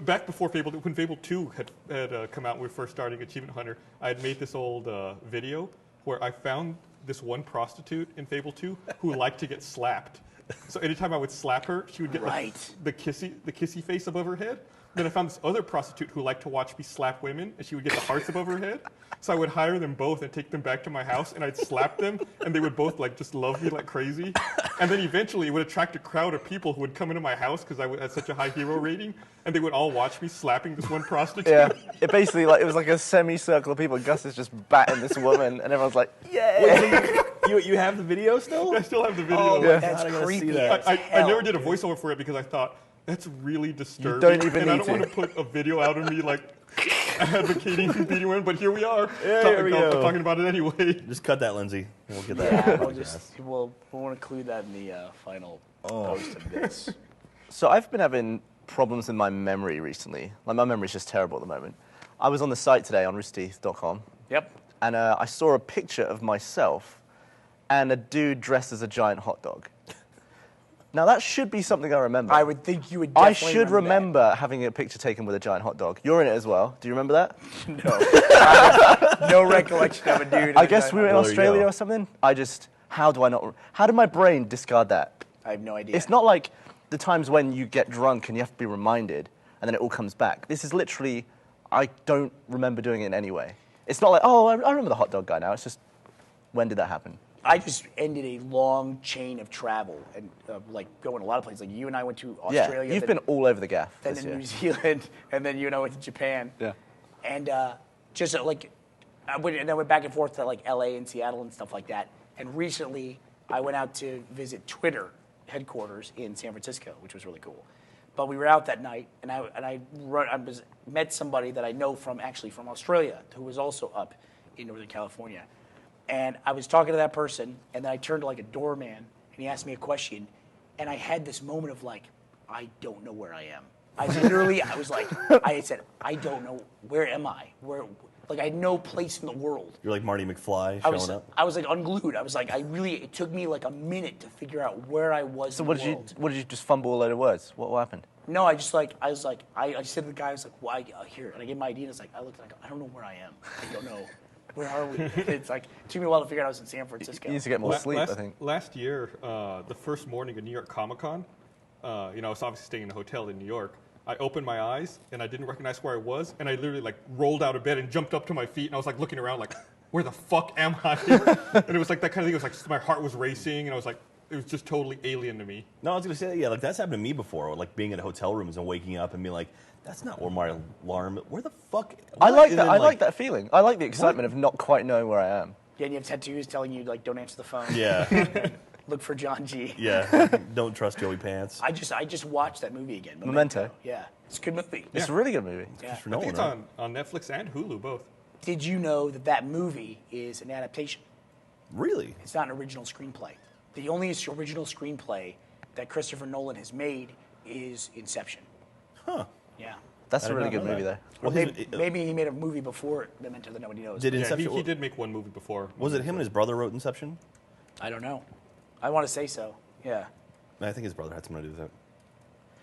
Back before when Fable 2 had come out, when we were first starting Achievement Hunter, I had made this old video where I found this one prostitute in Fable 2 who liked to get slapped. So anytime I would slap her, she would get Right. the kissy face above her head. Then I found this other prostitute who liked to watch me slap women, and she would get the hearts above her head. So I would hire them both and take them back to my house, and I'd slap them, and they would both like just love me like crazy. And then eventually it would attract a crowd of people who would come into my house because I had such a high hero rating, and they would all watch me slapping this one prostitute. Yeah, it basically it was like a semicircle of people. Gus is just batting this woman, and everyone's like, yeah. You have the video still? I still have the video. Oh, Yeah. That's God, I gotta see creepy. that. as I never hell, did a dude. voiceover for it because I thought that's really disturbing. don't even and I need don't want to. to put a video out of me like advocating beating women, but here we are. Yeah, here we I'm go. talking about it anyway. Just cut that, Lindsay. We'll get that. Yeah, on the we'll podcast. just we'll include that in the final post of this. So I've been having problems with my memory recently. Like my memory's just terrible at the moment. I was on the site today on roosterteeth.com, Yep. and I saw a picture of myself and a dude dressed as a giant hot dog. Now that should be something I remember. I would think you would. I Definitely should that. remember having a picture taken with a giant hot dog. You're in it as well. Do you remember that? No recollection of a dude. I guess we were in Well, there you Australia go. or something. How did my brain discard that? I have no idea. It's not like the times when you get drunk and you have to be reminded and then it all comes back. This is literally, I don't remember doing it in any way. It's not like, oh, I remember the hot dog guy now. It's just, when did that happen? I just ended a long chain of travel and like going a lot of places. Like you and I went to Australia. Yeah, you've then, been all over the gaff then this to year. New Zealand, and then you and I went to Japan. Yeah. And just like, and I went back and forth to like LA and Seattle and stuff like that. And recently, I went out to visit Twitter, headquarters in San Francisco, which was really cool. But we were out that night, and I met somebody that I know from Australia, who was also up in Northern California. And I was talking to that person, and then I turned to like a doorman, and he asked me a question, and I had this moment of like, I don't know where I am. I said, I don't know, where am I? Like I had no place in the world. You're like Marty McFly showing up. I was like unglued. I was like, it took me like a minute to figure out where I was. So in what the did world. you just fumble a load of words? What happened? No, I said to the guy, I was like, why here? And I gave my ID, and I looked like, I don't know where I am. I don't know. Where are we? It's like, it took me a while to figure out I was in San Francisco. You need to get more sleep, I think. Last year, the first morning of New York Comic-Con, I was obviously staying in a hotel in New York. I opened my eyes, and I didn't recognize where I was, and I literally, like, rolled out of bed and jumped up to my feet, and I was, like, looking around, like, where the fuck am I? And it was, like, that kind of thing. It was, like, my heart was racing, and I was, like, it was just totally alien to me. No, I was going to say, yeah, like, that's happened to me before, like, being in hotel rooms and waking up and being like, that's not where my alarm, where the fuck? I like And that. then, I like that feeling. I like the excitement of not quite knowing where I am. Yeah, and you have tattoos telling you, like, don't answer the phone. Yeah, Look for John G. yeah. Don't trust Joey Pants. I just watched that movie again. Memento. Yeah, it's a good movie. It's a really good movie. Yeah. For I no think one, it's right? on Netflix and Hulu, both. Did you know that movie is an adaptation? Really? It's not an original screenplay. The only original screenplay that Christopher Nolan has made is Inception. Huh. Yeah. That's I a did really not good know movie, that. though. Well, Maybe he made a movie before Memento that nobody knows. Did Yeah, Inception? he did make one movie before. Was it him and his brother wrote Inception? I don't know. I want to say so. Yeah. I think his brother had something to do with it.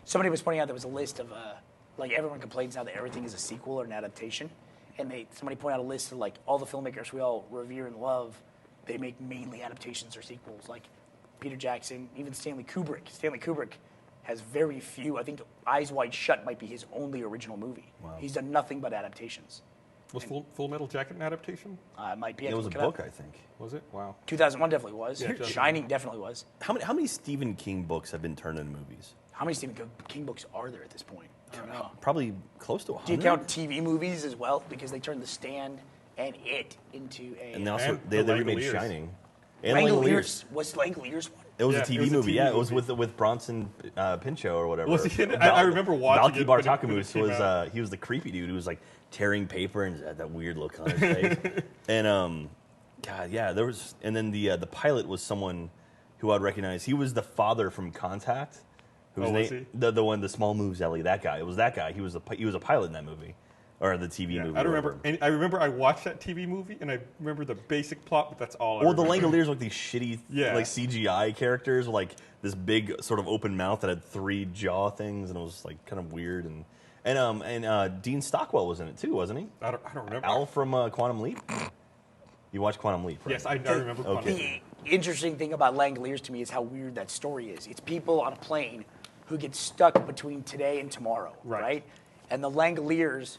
Somebody was pointing out there was a list of, like everyone complains now that everything is a sequel or an adaptation. And somebody pointed out a list of like all the filmmakers we all revere and love, they make mainly adaptations or sequels. Like Peter Jackson, even Stanley Kubrick. Stanley Kubrick has very few. I think Eyes Wide Shut might be his only original movie. Wow. He's done nothing but adaptations. Was Full Metal Jacket an adaptation? It might be. It was a book, I think. Was it? Wow. 2001 definitely was. Yeah, definitely. Shining definitely was. How many Stephen King books have been turned into movies? How many Stephen King books are there at this point? I don't know. Probably close to 100. Do you count TV movies as well? Because they turned The Stand and It into a... And they also And they the remade Langoliers. Shining. And Langoliers. Langoliers. Was Langoliers one? It was Yeah, a TV it was a movie. TV Yeah, it was movie. with Bronson Pinchot or whatever. Was he in it? I remember watching Valky it when it Bartakamus came was out. he was the creepy dude who was like tearing paper and had that weird look on his face. And God, yeah, there was. And then the pilot was someone who I'd recognize. He was the father from Contact. Who Oh, was the he? one, the Small Moves Ellie? That guy. It was that guy. He was a pilot in that movie, or the TV Yeah, movie. I don't or remember. whatever. I remember I watched that TV movie, and I remember the basic plot, but that's all I Well, the remember. Langoliers were like these shitty, Yeah. like CGI characters, with, like this big sort of open mouth that had 3 jaw things, and it was like kind of weird. And Dean Stockwell was in it too, wasn't he? I don't remember. Al from Quantum Leap. You watched Quantum Leap, right? Yes, I remember. Okay. Quantum. The interesting thing about Langoliers to me is how weird that story is. It's people on a plane who get stuck between today and tomorrow, right? And the Langoliers,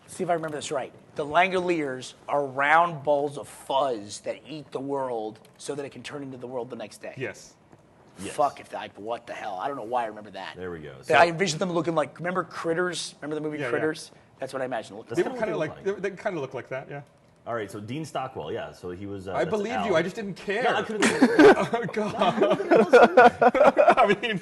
see if I remember this right. The Langoliers are round balls of fuzz that eat the world so that it can turn into the world the next day. Yes. Yes. Fuck if I, what the hell? I don't know why I remember that. There we go. I envisioned them looking like, remember Critters? Remember the movie Yeah, yeah. Critters? That's what I imagined it looked They like. were kind of what like they look they kind of look like that. Yeah. All right, so Dean Stockwell, yeah. So he was. I that's believed Al. you. I just didn't care. Yeah, I could have. Oh, God. I mean,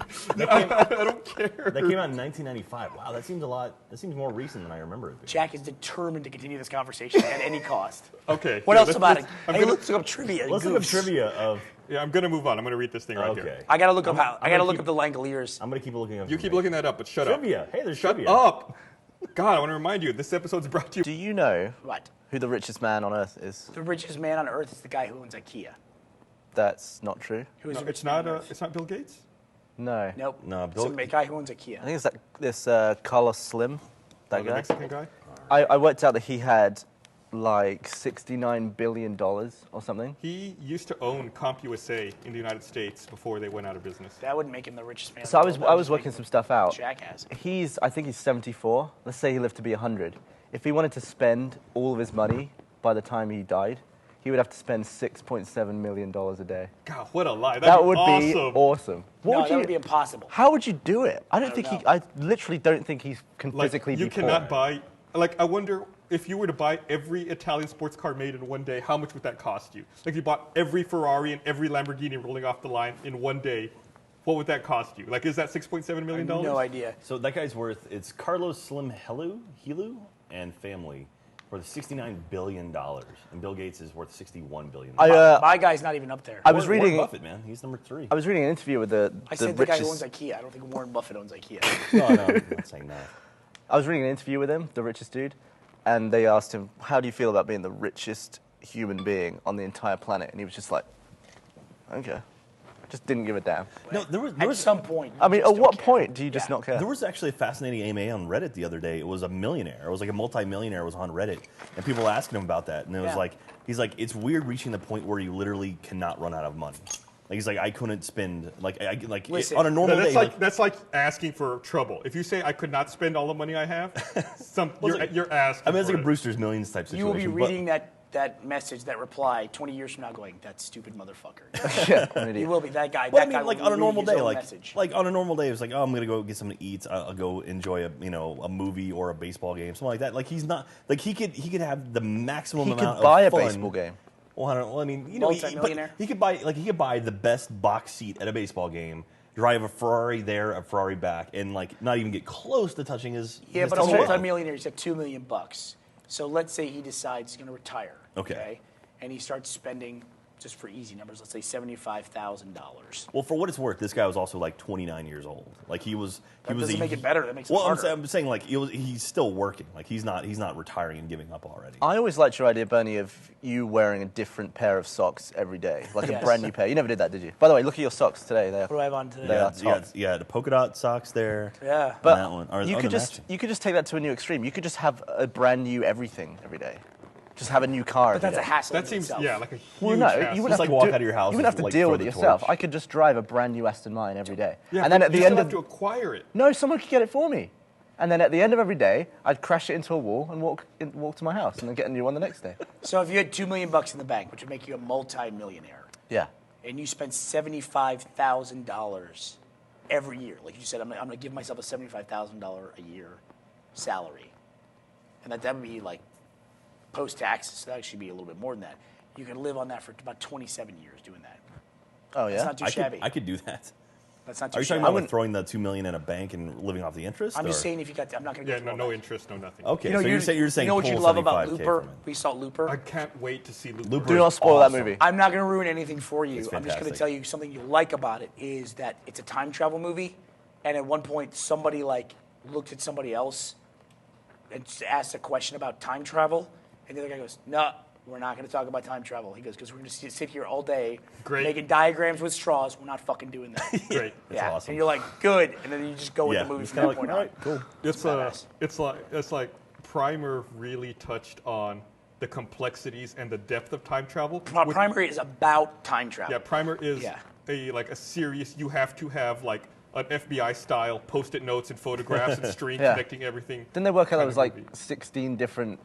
I don't care. That came out in 1995. Wow, that seems a lot. That seems more recent than I remember it being. Jack is determined to continue this conversation at any cost. Okay. What yeah, else about it? I'm Hey, gonna- let's look up trivia. Let's look up goofs. trivia of. Yeah, I'm gonna move on. I'm gonna read this thing right Okay. here. I gotta look up how. I I'm gotta gonna look keep- up the Langoliers. I'm gonna keep looking up. You keep looking that up, but shut up. Trivia. Hey, there's Shut trivia. up. God, I want to remind you, this episode's brought to you. Do you know What? who the richest man on earth is? The richest man on earth is the guy who owns IKEA. That's not true. Who is No, the it's richest man not. on earth? It's not Bill Gates. No. Nope. No, It's Bill- the guy who owns IKEA. I think it's this Carlos Slim, that Oh, the guy. Mexican guy. I worked out that he had like $69 billion or something. He used to own CompUSA in the United States before they went out of business. That wouldn't make him the richest man. So in I the was world. I That was would working make some stuff out. Jackass. I think he's 74. Let's say he lived to be 100. If he wanted to spend all of his money by the time he died, he would have to spend $6.7 million a day. God, what a lie! That would awesome. be awesome. No, that would be impossible. How would you do it? I don't don't think know. he. I literally don't think he can Like, physically you be cannot poor. buy. Like, I wonder if you were to buy every Italian sports car made in one day, how much would that cost you? Like, if you bought every Ferrari and every Lamborghini rolling off the line in one day, what would that cost you? Like, is that $6.7 million? No idea. So that guy's worth, it's Carlos Slim Helu and family worth $69 billion. And Bill Gates is worth $61 billion. My guy's not even up there. I was Warren reading. Buffett, man. He's number 3. I was reading an interview with the I said the guy who owns richest. IKEA. I don't think Warren Buffett owns IKEA. No, I'm not saying that. I was reading an interview with him, the richest dude, and they asked him, "How do you feel about being the richest human being on the entire planet?" And he was just like, "Okay," just didn't give a damn. No, there At was some point. you I mean, just at don't what care. point do you just Yeah. not care? There was actually a fascinating AMA on Reddit the other day. It was a millionaire. It was like a multi-millionaire was on Reddit, and people were asking him about that. And it was Yeah. like, he's like, it's weird reaching the point where you literally cannot run out of money. Like he's like, I couldn't spend Listen. on a normal day. That's like asking for trouble. If you say I could not spend all the money I have, you're asking. I mean, it's for like a it. Brewster's Millions type situation. You will be but- reading that message, that reply, 20 years from now, going, "That stupid motherfucker." Yeah, I'm an You idiot. will be that guy. But I That guy mean, like will on a be normal reading his day, own like message. on a normal day, it's like, oh, I'm gonna go get something to eat. I'll go enjoy a movie or a baseball game, something like that. Like he's not like he could have the maximum He amount could buy of a fun. baseball game. Well, I don't know. Well, I mean, you know, Multi-millionaire? he could buy the best box seat at a baseball game, drive a Ferrari there, a Ferrari back, and like not even get close to touching his. Yeah, his but a total wealth. multimillionaire, he's got $2 million. So let's say he decides he's going to retire. Okay. And he starts spending, just for easy numbers, let's say $75,000. Well, for what it's worth, this guy was also like 29 years old. Like he was. That he was doesn't make it better. That makes it well, harder. I'm saying like he's still working. Like he's not retiring and giving up already. I always liked your idea, Bernie, of you wearing a different pair of socks every day, like Yes. a brand new pair. You never did that, did you? By the way, look at your socks today. They're What do I have on today? They are top. Yeah, the polka dot socks there. Yeah. But that one. Or- you or could the just matching. you could just take that to a new extreme. You could just have a brand new everything every day. Just have a new car. But that's a every day. hassle That in seems itself. like a huge. Well, no, hassle. you Just wouldn't like have to walk do, out of your house You wouldn't have and, to like, deal throw with the it yourself. torch. I could just drive a brand new Aston Martin every day, Yeah, and then but at the you end still of have to acquire it. no, someone could get it for me, and then at the end of every day, I'd crash it into a wall and walk to my house, and then get a new one the next day. So if you had $2 million in the bank, which would make you a multi-millionaire, Yeah. and you spent $75,000 every year, like you said, I'm going to give myself a $75,000 a year salary, and that would be like post-taxes, so that should be a little bit more than that. You can live on that for about 27 years doing that. Oh That's yeah. not too shabby. I could do that. That's not too Are you talking shabby. about like throwing the $2 million in a bank and living off the interest? I'm just or- saying if you got, I'm not going to Yeah, get no, to no all that. interest, no nothing. Okay, You know, so you're saying you know what you pull love about 75K Looper? from it. We saw Looper. I can't wait to see Looper. Looper Do not spoil that awesome. movie. I'm not going to ruin anything for you. It's I'm just going to fantastic. tell you something you like about it is that it's a time travel movie, and at one point somebody like looked at somebody else and just asked a question about time travel, and the other guy goes, "No, we're not going to talk about time travel." He goes, "Because we're going to sit here all day Great. making diagrams with straws. We're not fucking doing that." Great. yeah, awesome. and you're like, "Good," and then you just go with Yeah, the movie it's from kinda that like, point all on. right, cool. It's like Primer really touched on the complexities and the depth of time travel. with- Primary is about time travel. Yeah, Primer is Yeah. a serious. You have to have like an FBI style post-it notes and photographs and string Yeah. connecting everything. Didn't they work out kind there of was like movie. 16 different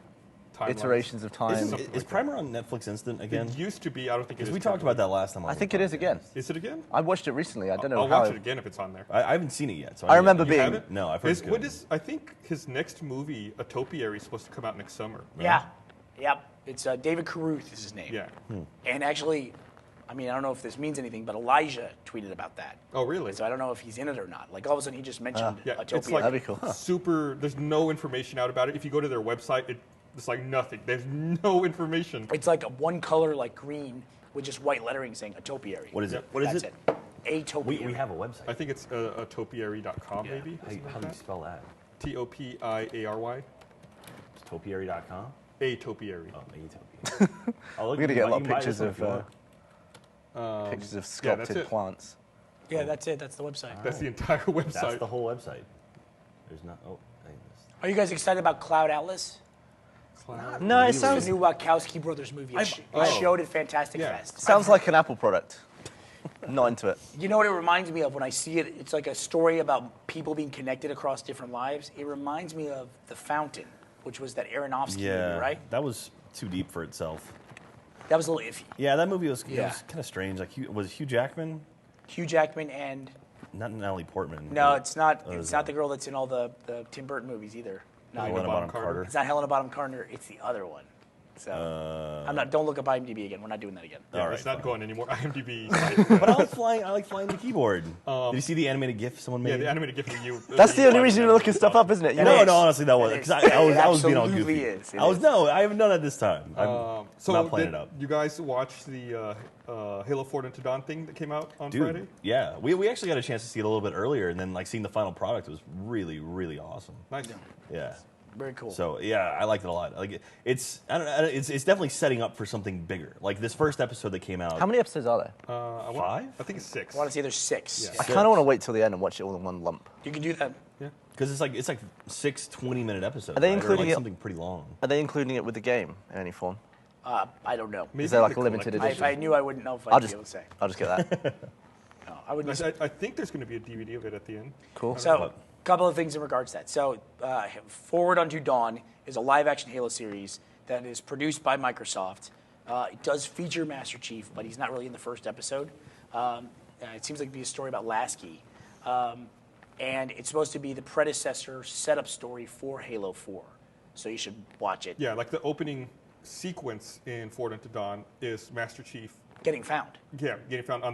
Timelines. iterations of time? Something Is like Primer on Netflix Instant again? It used to be. I don't think it is. Because we talked about that last time. I think it is again. Is it again? I watched it recently. I don't know I'll how. watch it again if it's on there. I haven't seen it yet. So I remember You being. haven't? No, I've heard it's good. What is? I think his next movie, A Topiary, is supposed to come out next summer. Yeah. Yep. It's David Caruth is his name. Yeah. And actually, I mean, I don't know if this means anything, but Elijah tweeted about that. Oh, really? So I don't know if he's in it or not. Like all of a sudden, he just mentioned Yeah, Utopia. it's like That'd be cool. Huh. super. There's no information out about it. If you go to their website, it's like nothing. There's no information. It's like a one color, like green, with just white lettering saying Utopiary. What is it? Yep. What is That's it? it. Atopiary. We have a website. I think it's topiary.com maybe. How do you spell that? Topiary. It's topiary.com? A topiary. Oh, Utopia. We're gonna get a lot of pictures of that's sculpted it. plants. Yeah, that's it. That's the website. That's the entire website. That's the whole website. There's not. Oh, I missed. Are you guys excited about Cloud Atlas? No, it It's the sounds new Wachowski brothers movie. It showed at Fantastic Yeah. Fest. sounds like an Apple product. Not into it. You know what it reminds me of when I see it? It's like a story about people being connected across different lives. It reminds me of The Fountain, which was that Aronofsky movie, right? That was too deep for itself. That was a little iffy. Yeah, that movie was, Yeah. kind of strange. Like, was Hugh Jackman? Hugh Jackman and Not Natalie Portman. no, but- it's not. or It's is not it the girl that's in all the Tim Burton movies either. No, Helena Helena Bonham Bonham Carter. it's not Helena Bonham Carter. It's the other one. So I'm not. Don't look up IMDb again. We're not doing that again. Yeah, All it's right, not fine. going anymore. IMDb. But I like flying the keyboard. Did you see the animated GIF someone made? Yeah, the animated GIF of you. That's the only reason you're looking stuff up, isn't it? You know? No, honestly, that was It because is. I was being all Absolutely goofy. is. It I was is. no, I haven't done that this time. I'm So not playing did it up. you guys watch the Halo 4 Into Dawn thing that came out on Dude, Friday? yeah, we actually got a chance to see it a little bit earlier, and then like seeing the final product was really, really awesome. Nice. Yeah. Very cool. So yeah, I liked it a lot. Like it's it's definitely setting up for something bigger. Like this first episode that came out. How many episodes are there? Five? I think it's 6. I want to say there's 6. Yeah. I kind of want to wait till the end and watch it all in one lump. You can do that. Yeah. Because it's like 6 20-minute episodes. Are they right? Or, including like it- something pretty long? Are they including it with the game in any form? I don't know. Maybe Is there like the a limited collector's If I knew, I wouldn't know if I'll I'd just be able to say. I'll just get that. No, I wouldn't. I think there's going to be a DVD of it at the end. Cool. So, a couple of things in regards to that. So, Forward Unto Dawn is a live-action Halo series that is produced by Microsoft. It does feature Master Chief, but he's not really in the first episode. It seems like it'd be a story about Lasky. And it's supposed to be the predecessor setup story for Halo 4. So you should watch it. Yeah, like the opening sequence in Forward Into Dawn is Master Chief, Getting found. getting found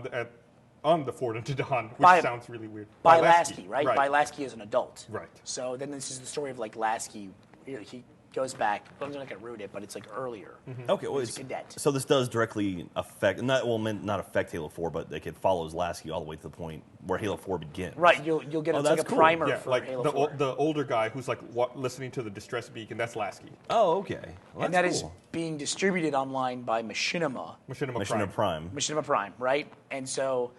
on the Forward Into Dawn, which By- sounds really weird. By Lasky, right? Right. By Lasky as an adult. Right. So then this is the story of like Lasky. He goes back. I'm not gonna root it, but it's like earlier. Okay, well, He's a cadet. so this does directly affect not affect Halo 4, but like it follows Lasky all the way to the point where Halo 4 begins. Right. You'll get Oh, it's like a that's cool. primer Yeah, for like Halo the 4. the older guy who's like listening to the distress beacon. That's Lasky. Oh, okay. Well, and that that's is cool. being distributed online by Machinima. Machinima Mission Prime. of Prime. Machinima Prime, right? And so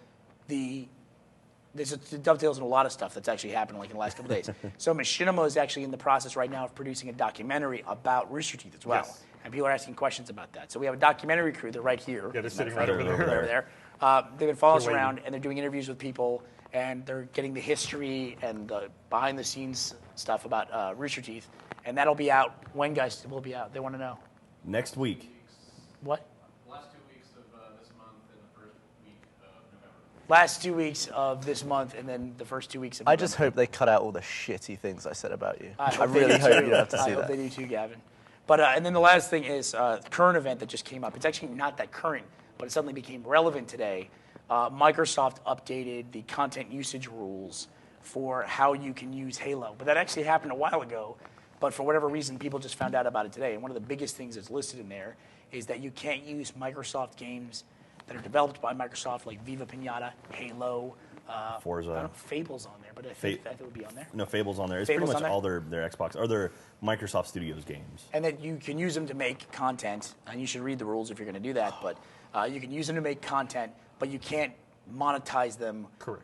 this dovetails in a lot of stuff that's actually happened like in the last couple days. So Machinima is actually in the process right now of producing a documentary about Rooster Teeth as well. Yes. And people are asking questions about that. So we have a documentary crew. They're right here. Yeah, they're as a matter sitting of right fact. over there. They're over there. They've been following us They're waiting. around, and they're doing interviews with people, and they're getting the history and the behind-the-scenes stuff about Rooster Teeth. And that'll be out. When, guys, will it be out? They want to know. Next week. What? Last 2 weeks of this month and the first week of November. Last 2 weeks of this month, and then the first 2 weeks of I November. just hope they cut out all the shitty things I said about you. I hope they really do hope too. you don't have to I see hope that. they do too, Gavin. But and then the last thing is current event that just came up. It's actually not that current, but it suddenly became relevant today. Microsoft updated the content usage rules for how you can use Halo. But that actually happened a while ago. But for whatever reason, people just found out about it today. And one of the biggest things that's listed in there is that you can't use Microsoft games that are developed by Microsoft, like Viva Pinata, Halo, Forza. I don't know if Fable's on there, but I think that would be on there. No, Fable's on there. It's Fable's pretty much on there? all their Xbox or their Microsoft Studios games. And that you can use them to make content, and you should read the rules if you're going to do that. But you can use them to make content, but you can't monetize them Correct.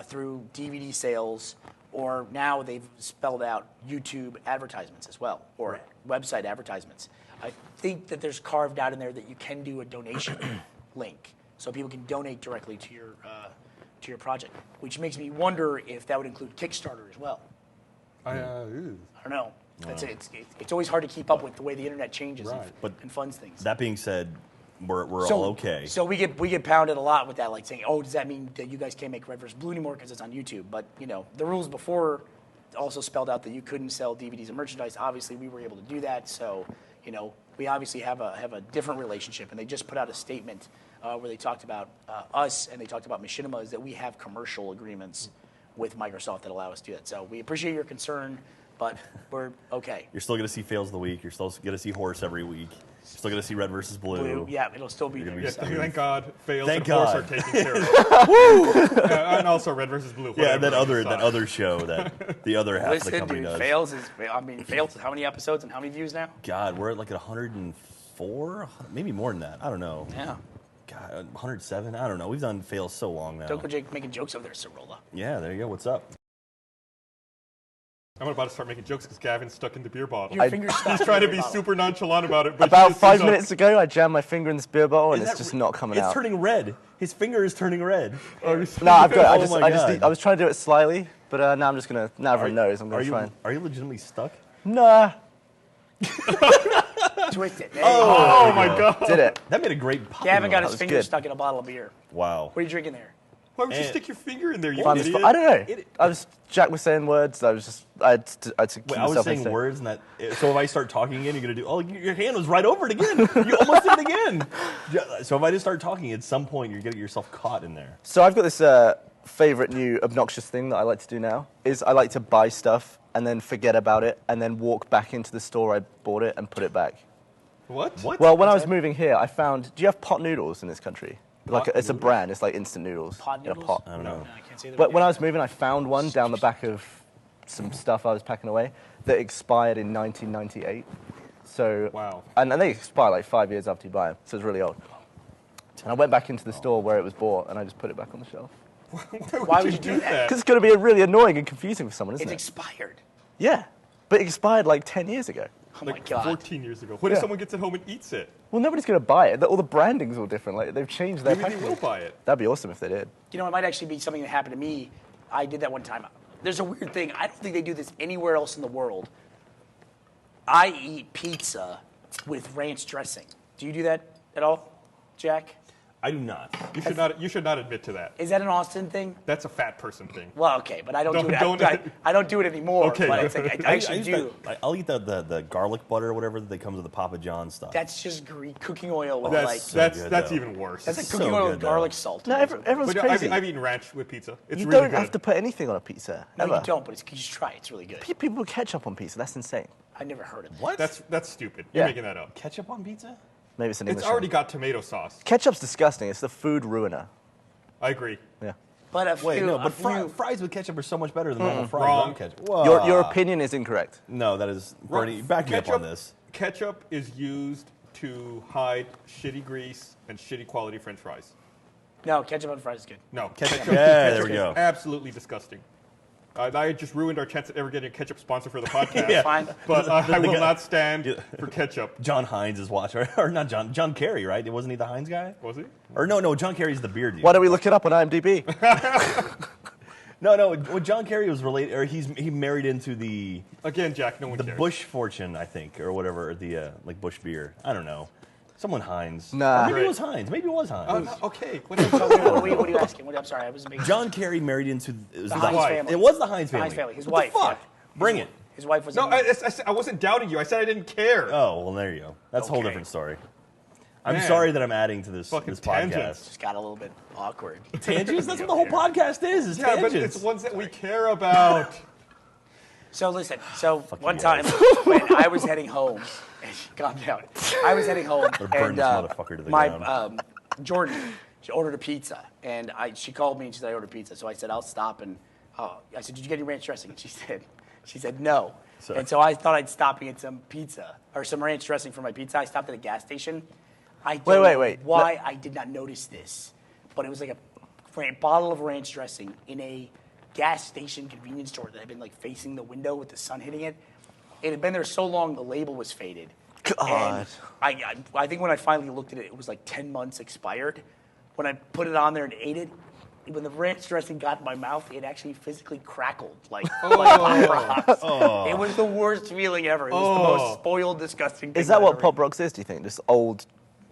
through DVD sales, or now they've spelled out YouTube advertisements as well, or website advertisements. I think that there's carved out in there that you can do a donation link, so people can donate directly to your project, which makes me wonder if that would include Kickstarter as well. Ooh. I don't know. It's always hard to keep up with the way the internet changes Right. and funds things. That being said, we're all okay. So we get pounded a lot with that, like saying, "Oh, does that mean that you guys can't make Red vs. Blue anymore because it's on YouTube?" But the rules before also spelled out that you couldn't sell DVDs and merchandise. Obviously, we were able to do that. So we obviously have a different relationship, and they just put out a statement where they talked about us and they talked about Machinima, is that we have commercial agreements with Microsoft that allow us to do that. So we appreciate your concern, but we're okay. You're still going to see Fails of the Week. You're still going to see Horse every week. You're still going to see Red versus Blue. Yeah, it'll still be You're there. gonna be Yeah, so- thank God, Fails Thank and Horse God. are taken care of. Woo! And also Red versus Blue. Yeah, and whatever. that other show that the other half of the Listen, company dude, does. Fails is how many episodes and how many views now? God, we're at like at 104, maybe more than that. I don't know. Yeah. God, 107. I don't know. We've done Fails so long now. Don't go Jake making jokes over there, Cirola. Yeah, there you go. What's up? I'm about to start making jokes because Gavin's stuck in the beer bottle. Your finger's stuck. He's trying to in be the bottle. super nonchalant about it. But About he's 5 not. minutes ago, I jammed my finger in this beer bottle, and Is it's that just re- not coming it's out. turning red. His finger is turning red. No, I've got it. Oh my God. I was trying to do it slyly, but now I'm just gonna. Now everyone knows. I'm Are gonna try. are you legitimately stuck? Nah, Twist it. Oh my God. did it. That made a great pop. Gavin got that his was finger good. stuck in a bottle of beer. Wow. What are you drinking there? Why would you And- stick your finger in there, you Found this- idiot? I don't know. Jack was saying words. I had to keep Wait, I was myself saying in sync. words, and that. So if I start talking again, you're gonna do. Oh, your hand was right over it again. You almost did it again. So if I just start talking, at some point you're gonna get yourself caught in there. So I've got this favorite new obnoxious thing that I like to do now. Is I like to buy stuff and then forget about it and then walk back into the store I bought it and put it back. What? Well, when I was moving here, I found. Do you have pot noodles in this country? Pot It's a noodles? brand. It's like instant noodles. Pot in a noodles? pot. I don't know. No, I can't say that. But when I was moving, I found one down the back of some stuff I was packing away that expired in 1998. So Wow. and they expire like 5 years after you buy them, so it's really old. And I went back into the store where it was bought, and I just put it back on the shelf. Why would you do that? Because it's going to be really annoying and confusing for someone, isn't It's it? expired. Yeah, but it expired like 10 years ago. Oh my Like god. 14 years ago. What if Yeah. someone gets it home and eats it? Well, nobody's going to buy it. All the branding's all different. Like they've changed their Maybe they packaging. will buy it. That'd be awesome if they did. You know, it might actually be something that happened to me. I did that one time. There's a weird thing. I don't think they do this anywhere else in the world. I eat pizza with ranch dressing. Do you do that at all, Jack? I do not. You should not admit to that. Is that an Austin thing? That's a fat person thing. Well, okay, but I don't do it. Don't- I don't do it anymore. Okay. But it's like, I actually use do. I'll eat the garlic butter or whatever that comes with the Papa John stuff. That's just cooking oil with That's like. so good, that's though. even worse. That's like so cooking oil good, with though. garlic salt. No, everyone's But crazy. I've eaten ranch with pizza. It's you really don't good. have to put anything on a pizza. No, ever. you don't. But you just try it. It's really good. People put ketchup on pizza. That's insane. I never heard of it. What? That's stupid. You're Yeah. making that up. ketchup on pizza? Maybe it's an English It's already thing. got tomato sauce. Ketchup's disgusting. It's the food ruiner. I agree. Yeah. But a Wait, few, no, a but few- fries with ketchup are so much better than normal fries Wrong. without ketchup. Your opinion is incorrect. No, that is Bernie. Back me up on this. Ketchup is used to hide shitty grease and shitty quality French fries. No, ketchup on fries is good. No, Ketchup. ketchup, Yeah, there ketchup we is go. absolutely disgusting. I just ruined our chance at ever getting a ketchup sponsor for the podcast. Yeah. Fine. But I will guy- not stand Yeah. for ketchup. John Hines is watching, or not John. John Kerry, right? Wasn't he the Hines guy? Was he? Or no, John Kerry's the beard dude. Why don't we look it up on IMDb? No. Well, John Kerry was related, or he married into the Again, Jack, no one cares. Bush fortune, I think, or whatever, the like Bush beer. I don't know. Someone Hines. Nah. Or maybe Right. it was Hines. Maybe it was Hines. Okay. What are you asking? I'm sorry, I was making. John Kerry married into it was The Hines family. It was the Hines The family. Hines family. His What wife. The fuck? yeah. Bring it. His wife was. No, in- I wasn't doubting you. I said I didn't care. Oh well, there you go. That's a whole Okay. different story. I'm Man. sorry that I'm adding to this Fucking this podcast. tangents. just got a little bit awkward. Tangents? That's what the whole podcast is yeah, tangents. but it's ones that we care about. So listen. So one you time guys. when I was heading home, calm down. I was heading home burn and this motherfucker to the my ground. Jordan, she ordered a pizza, and she called me and she said I ordered pizza. So I said I'll stop and I said, did you get any ranch dressing? And she said no. So- And so I thought I'd stop and get some pizza or some ranch dressing for my pizza. I stopped at a gas station. I don't wait. know why I did not notice this, but it was like a bottle of ranch dressing in a gas station convenience store that had been like facing the window with the sun hitting it. It had been there so long the label was faded. God. And I think when I finally looked at it, it was like 10 months expired. When I put it on there and ate it, when the ranch dressing got in my mouth, it actually physically crackled like Pop Rocks. It was the worst feeling ever. It was the most spoiled, disgusting thing. Is that I've what ever Pop eaten. Rocks is, do you think? Just old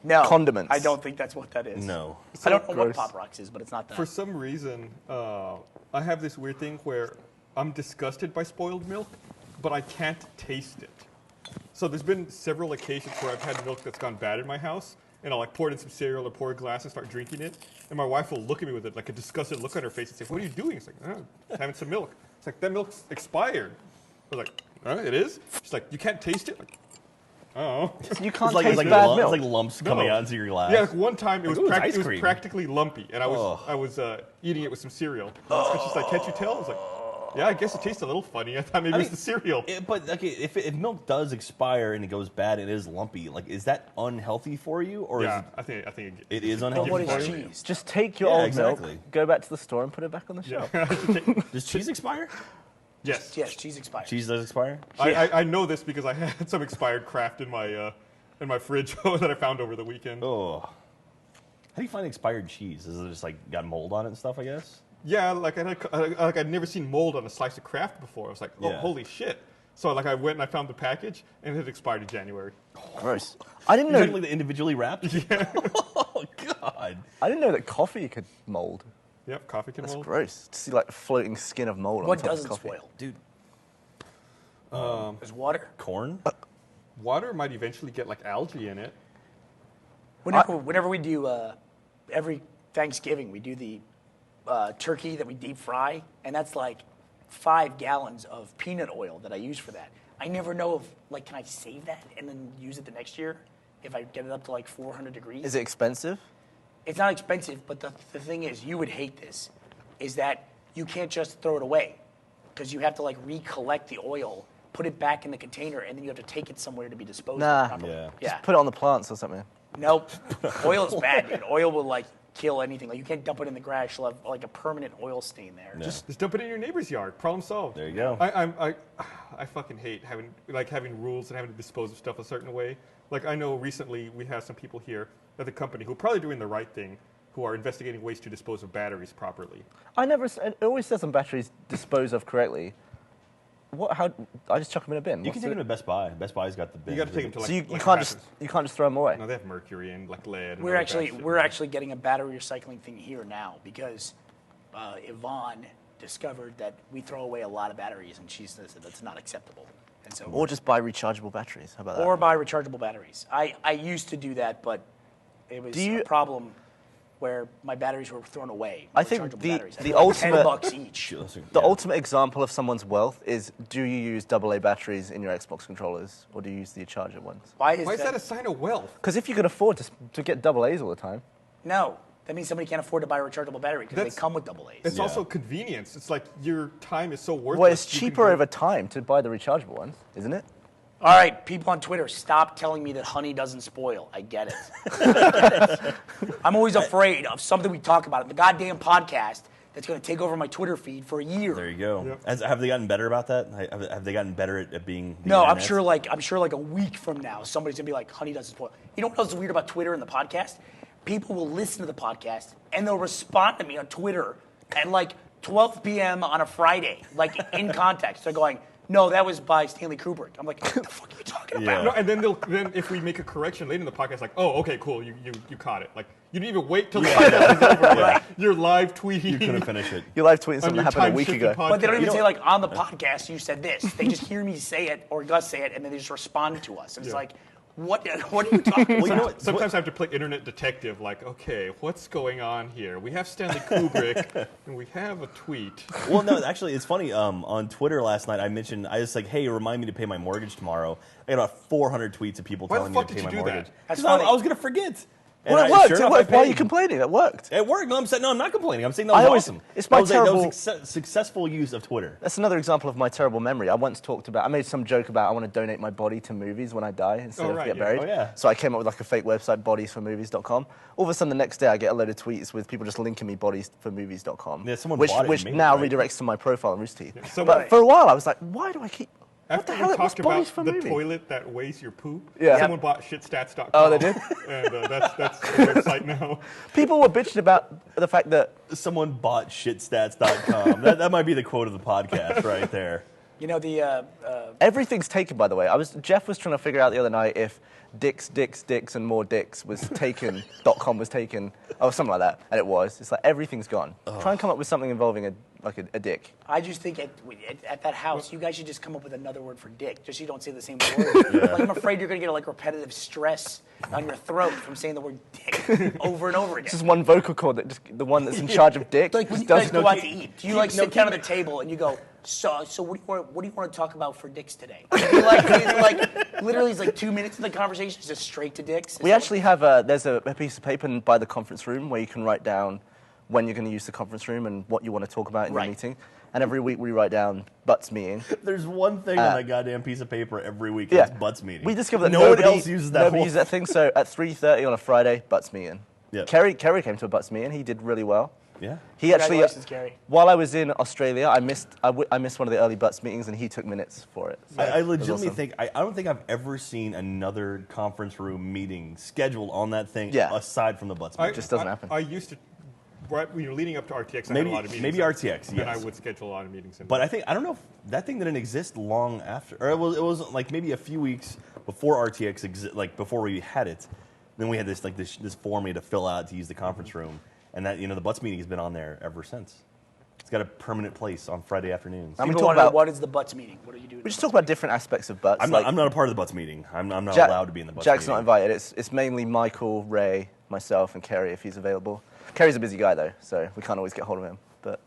No, condiments? I don't think that's what that is. No. I don't know gross. what Pop Rocks is, but it's not that. For some reason, I have this weird thing where I'm disgusted by spoiled milk, but I can't taste it. So there's been several occasions where I've had milk that's gone bad in my house, and I'll like pour it in some cereal or pour a glass and start drinking it, and my wife will look at me with like a disgusted look on her face and say, "What are you doing?" It's like, "Oh, just having some milk." It's like, that milk's expired. I was like, "It is?" She's like, "You can't taste it?" Like, oh. You can't It's like, taste it's like, bad lump- milk. it's like lumps coming out into your glass. Yeah, like one time it was, Like, ooh, it's it ice was cream. practically lumpy, and I was eating it with some cereal. And she's like, "Can't you tell?" I was like, "Yeah, I guess it tastes a little funny. I thought maybe it was the cereal." But okay, if milk does expire and it goes bad and it is lumpy, like is that unhealthy for you, or Yeah, is I think it is But unhealthy what for is you? cheese? Just take your Yeah, old exactly. milk, go back to the store, and put it back on the shelf. Does cheese expire? yes. Yes, cheese expired. Cheese does expire. I know this because I had some expired Kraft in my fridge that I found over the weekend. Oh, how do you find expired cheese? Is it just like got mold on it and stuff? I guess. Yeah, I'd never seen mold on a slice of Kraft before. I was like, "Oh, Yeah. holy shit!" So I went and I found the package, and it had expired in January. Gross. I didn't Usually know. the individually wrapped. Yeah. Oh God. I didn't know that coffee could mold. Yep, coffee can That's mold. gross. To see like a floating skin of mold What on top doesn't of coffee. spoil? Dude, Is water. corn? Water might eventually get like algae in it. Whenever we do every Thanksgiving, we do the turkey that we deep fry, and that's like 5 gallons of peanut oil that I use for that. I never know if like can I save that and then use it the next year if I get it up to like 400 degrees. Is it expensive? It's not expensive, but the thing is, you would hate this, is that you can't just throw it away because you have to like recollect the oil, put it back in the container, and then you have to take it somewhere to be disposed Nah. of properly. Yeah. Yeah. Put it on the plants or something. Nope. Oil is bad, dude. Oil will like kill anything. Like you can't dump it in the grass. You'll have like a permanent oil stain there. Yeah. Just dump it in your neighbor's yard. Problem solved. There you go. I fucking hate having rules and having to dispose of stuff a certain way. Like I know recently we have some people here at the company who are probably doing the right thing, who are investigating ways to dispose of batteries properly. It always says on batteries dispose of correctly. How? I just chuck them in a bin. You can take them to Best Buy. Best Buy's got the bin. You got to take them to like. So you like can't hazards. just throw them away. No, they have mercury and like lead. And We're other actually bad shit. we're actually getting a battery recycling thing here now because Yvonne discovered that we throw away a lot of batteries, and she says that that's not acceptable. And so, Or just buy rechargeable batteries. How about that? or buy rechargeable batteries. I used to do that, but it was a problem where my batteries were thrown away. I think rechargeable the- batteries. the They were like ultimate- $10 each. The ultimate example of someone's wealth is: do you use AA batteries in your Xbox controllers, or do you use the charger ones? Why Why is that a sign of wealth? Because if you can afford to get AA's all the time, No, that means somebody can't afford to buy a rechargeable battery because they That's- come with AA's. It's Yeah. also convenience. It's like your time is so worthless. well, it's you can cheaper go- over time to buy the rechargeable ones, isn't it? All right, people on Twitter, stop telling me that honey doesn't spoil. I get it. I get it. I'm always afraid of something we talk about, the goddamn podcast, that's going to take over my Twitter feed for a year. There you go. Yep. Have they gotten better about that? Have they gotten better at being? the No, I'm internet? sure like a week from now, somebody's going to be like, honey doesn't spoil. You know what else is weird about Twitter and the podcast? People will listen to the podcast, and they'll respond to me on Twitter at like 12 p.m. on a Friday, like in context. They're going, no, that was by Stanley Kubrick. I'm like, what the fuck are you talking Yeah. about? No, and then if we make a correction later in the podcast, like, oh, okay, cool, you caught it. Like, you didn't even wait till the podcast is over. Yeah. You're live tweeting. You couldn't finish it. You're live tweeting on something your that happened a week time-shifted ago. podcast. But they don't even You know- say like on the podcast you said this. They just hear me say it or Gus say it, and then they just respond to us. And it's Yeah. like, what are you talking about? Well, you know what? Sometimes I have to play internet detective, like, okay, what's going on here? We have Stanley Kubrick, and we have a tweet. Well, no, actually, it's funny. On Twitter last night, I was like, "Hey, remind me to pay my mortgage tomorrow." I got about 400 tweets of people Why the telling me fuck to did pay you my do that? mortgage. That's 'Cause I funny. was going to forget. And Well, it I- worked. sure It enough, I worked. Why are you paid. complaining? It worked. It worked. No, I'm not complaining. I'm saying that was I always- awesome. it's my that was terrible- a successful use of Twitter. That's another example of my terrible memory. I once talked about, I made some joke about I want to donate my body to movies when I die instead Oh, of right, get yeah. buried. Oh, yeah. So I came up with like a fake website, bodiesformovies.com. All of a sudden the next day I get a load of tweets with people just linking me bodiesformovies.com. Yeah, someone which bought it which and made now it, right? redirects to my profile on Rooster Teeth. Someone- But for a while I was like, why do I keep... What After the hell? we It was talked Bodies about for the Movies. toilet that weighs your poop, Yeah. someone bought shitstats.com. Oh, they did? And that's the website now. People were bitching about the fact that Someone bought shitstats.com. that might be the quote of the podcast right there. You know the everything's taken, by the way. Jeff was trying to figure out the other night if dicks, and more dicks was taken, .com was taken, or something like that, and it was. It's like everything's gone. Try and come up with something involving a dick. I just think at that house, you guys should just come up with another word for dick, just so you don't say the same word. Like, I'm afraid you're going to get like repetitive stress on your throat from saying the word dick over and over again. It's just one vocal cord that just the one that's in charge of dick. Like when just you guys does go out to eat, do you like sit down at the table and you go, so what do you want to talk about for dicks today? Literally it's like 2 minutes of the conversation, it's just straight to dicks. We actually have there's a piece of paper by the conference room where you can write down when you're going to use the conference room and what you want to talk about in Right. your meeting. And every week we write down butts meeting. There's one thing on that goddamn piece of paper every week. Yeah, It's butts meeting. We discovered that nobody nobody else uses that. Nobody whole- uses that thing. So at 3:30 on a Friday, butts meeting. Yeah. Kerry came to a butts meeting. He did really well. Yeah. He actually, Congratulations, Kerry. while I was in Australia, I missed one of the early butts meetings, and he took minutes for it. So I it was legitimately awesome. think I don't think I've ever seen another conference room meeting scheduled on that thing Yeah. aside from the butts meeting. just doesn't happen. I used to, right, leading up to RTX, I Maybe- had a lot of meetings. maybe and- RTX, And I yes. would schedule a lot of meetings. But I don't know if that thing didn't exist long after, or it was like maybe a few weeks before RTX, before we had it. Then we had this form we had to fill out to use the conference room, And that the Butts meeting has been on there ever since. It's got a permanent place on Friday afternoons. I'm People talk want to know about- what is the Butts meeting? What are you doing? We just talk about different aspects of butts. I'm like, not a part of the Butts meeting. I'm not Jack- allowed to be in the Butts Jack's meeting. not invited. It's mainly Michael, Ray, myself, and Kerry if he's available. Kerry's a busy guy though, so we can't always get hold of him. But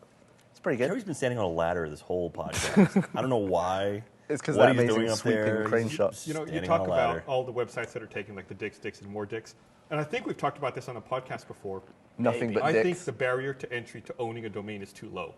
it's pretty good. Kerry's been standing on a ladder this whole podcast. I don't know why. It's 'cause what that he's amazing doing up sweeping there. crane He's shot. You know, you standing talk on a about ladder. all the websites that are taking like the dicks, and more dicks. And I think we've talked about this on the podcast before. Nothing but I dicks. think the barrier to entry to owning a domain is too low.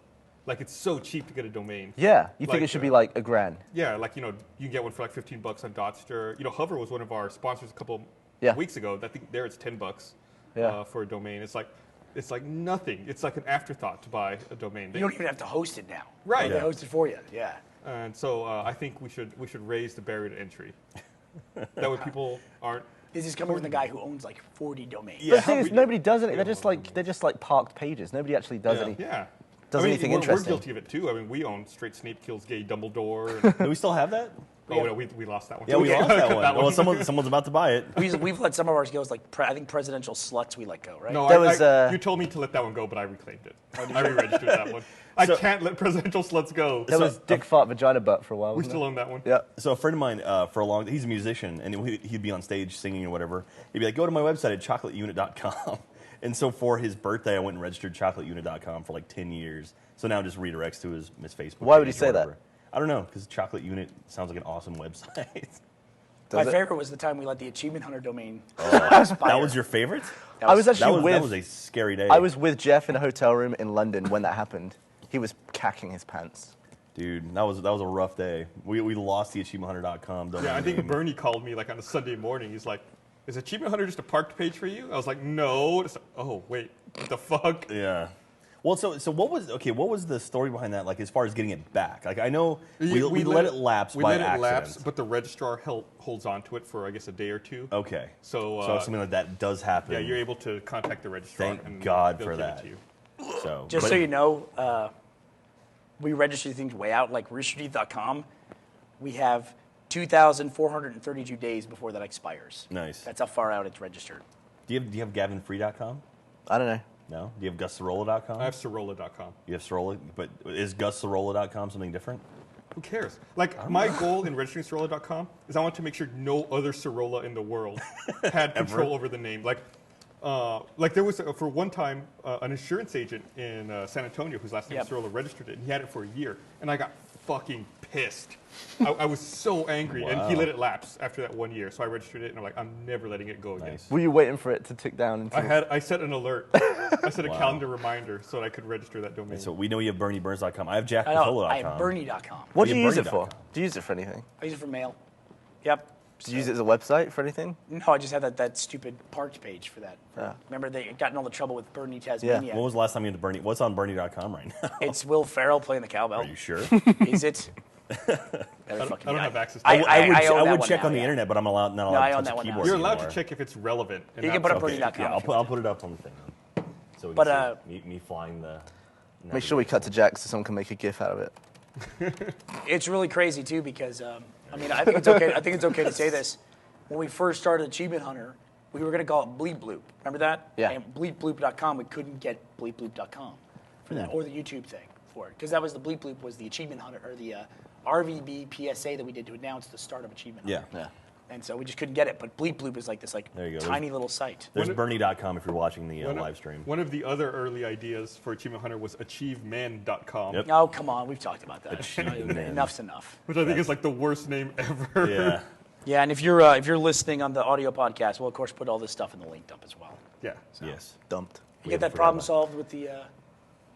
Like, it's so cheap to get a domain. Yeah, you think Like, it should be like $1,000. Yeah, like, you can get one for like $15 on Dotster. Hover was one of our sponsors a couple Yeah. weeks ago. I think there it's $10 Yeah. for a domain. It's like nothing. It's like an afterthought to buy a domain. You don't even have to host it now. Right. They Yeah. host it for you. Yeah. And so I think we should raise the barrier to entry. That way people aren't. This is coming from the guy who owns like 40 domains. But the thing is, we- nobody does it. we They're don't just want like parked pages. Nobody actually does any. Yeah. Does anything we're interesting. guilty of it too. I mean, we own Straight Snape Kills Gay Dumbledore. And, Do we still have that? oh no, we lost that one. Yeah, we Okay, lost that cut one. Well, someone's about to buy it. We've let some of ours go. It's like I think presidential sluts we let go, right? No, There was, you told me to let that one go, but I reclaimed it. I re-registered that one. I can't let presidential sluts go. There was Dick Fart Vagina Butt for a while. We wasn't still there? own that one. Yeah. So a friend of mine, he's a musician, and he'd be on stage singing or whatever. He'd be like, go to my website at chocolateunit.com. And so for his birthday, I went and registered chocolateunit.com for like 10 years. So now it just redirects to his Facebook. Why would he page or say that? whatever. I don't know, because Chocolate Unit sounds like an awesome website. My Does it? favorite was the time we let the Achievement Hunter domain That was your favorite? I was That actually was, that with. was a scary day. I was with Jeff in a hotel room in London when that happened. He was cacking his pants. Dude, that was a rough day. We lost the achievementhunter.com domain Yeah, I think name. Bernie called me like on a Sunday morning. He's like, "Is Achievement Hunter just a parked page for you?" I was like, "No." It's like, oh wait, what the fuck? Yeah. Well, so what was the story behind that? Like as far as getting it back? Like I know we let it lapse We by let it accident. lapse, but the registrar holds on to it for I guess a day or two. Okay. So, if something like that does happen. Yeah, you're able to contact the registrar. Thank and God they'll for give it that. to you. So Just but- so you know, we register things way out, like roosterteeth.com. We have 2,432 days before that expires. Nice. That's how far out it's registered. Do you have gavinfree.com? I don't know. No. Do you have gussarola.com? I have Sorolla.com. You have Sorolla, but is gussarola.com something different? Who cares? Like, my goal in registering Sorolla.com is I want to make sure no other Sorolla in the world had control over the name. Like there was, for one time, an insurance agent in San Antonio whose last name was Yep. Sorolla registered it, and he had it for a year. And I got fucking pissed. I was so angry, and he Wow. let it lapse after that 1 year. So I registered it, and I'm like, I'm never letting it go again. Nice. Were you waiting for it to tick down? Until I set an alert. I set a Wow. calendar reminder so that I could register that domain. So we know you have BernieBurns.com. I have I know. I JackPazola.com. have Bernie.com. What do you use it Bernie.com. for? Do you use it for anything? I use it for mail. Yep. Do you use it as a website for anything? No, I just had that stupid parked page for that. Ah. Remember they got in all the trouble with Bernie Tasmania? When was the last time you went to Bernie? What's on Bernie.com right now? It's Will Ferrell playing the cowbell. Are you sure? Is it? I don't have access to I- it. own that would one check now, on the yeah. internet, but I'm not No, allowed I to own touch that a one now. keyboard You're allowed anymore. to check if it's relevant. and You can not put up something- Bernie.com. Yeah, if you I'll want put it up on the thing. So we But, can see me flying the. Make sure we cut to Jack so someone can make a GIF out of it. It's really crazy too because I mean I think it's okay. I think it's okay to say this. When we first started Achievement Hunter, we were going to call it Bleep Bloop. Remember that? Yeah. And bleepbloop.com, we couldn't get bleepbloop.com for that, or the YouTube thing for it, because that was the Bleep Bloop was the Achievement Hunter or the RVB PSA that we did to announce the start of Achievement Yeah. Hunter. And so we just couldn't get it. But Bleep Bloop is like this There you go. tiny little site. There's One- Bernie.com if you're watching the One of- live stream. One of the other early ideas for Achievement Hunter was AchieveMan.com, Yep. Oh come on, we've talked about that. Achievement. Enough's enough. which I think is like the worst name ever. Yeah. Yeah, and if you're listening on the audio podcast, we'll of course put all this stuff in the link dump as well. Yeah. Yes. Dumped. You We get that haven't problem forgotten solved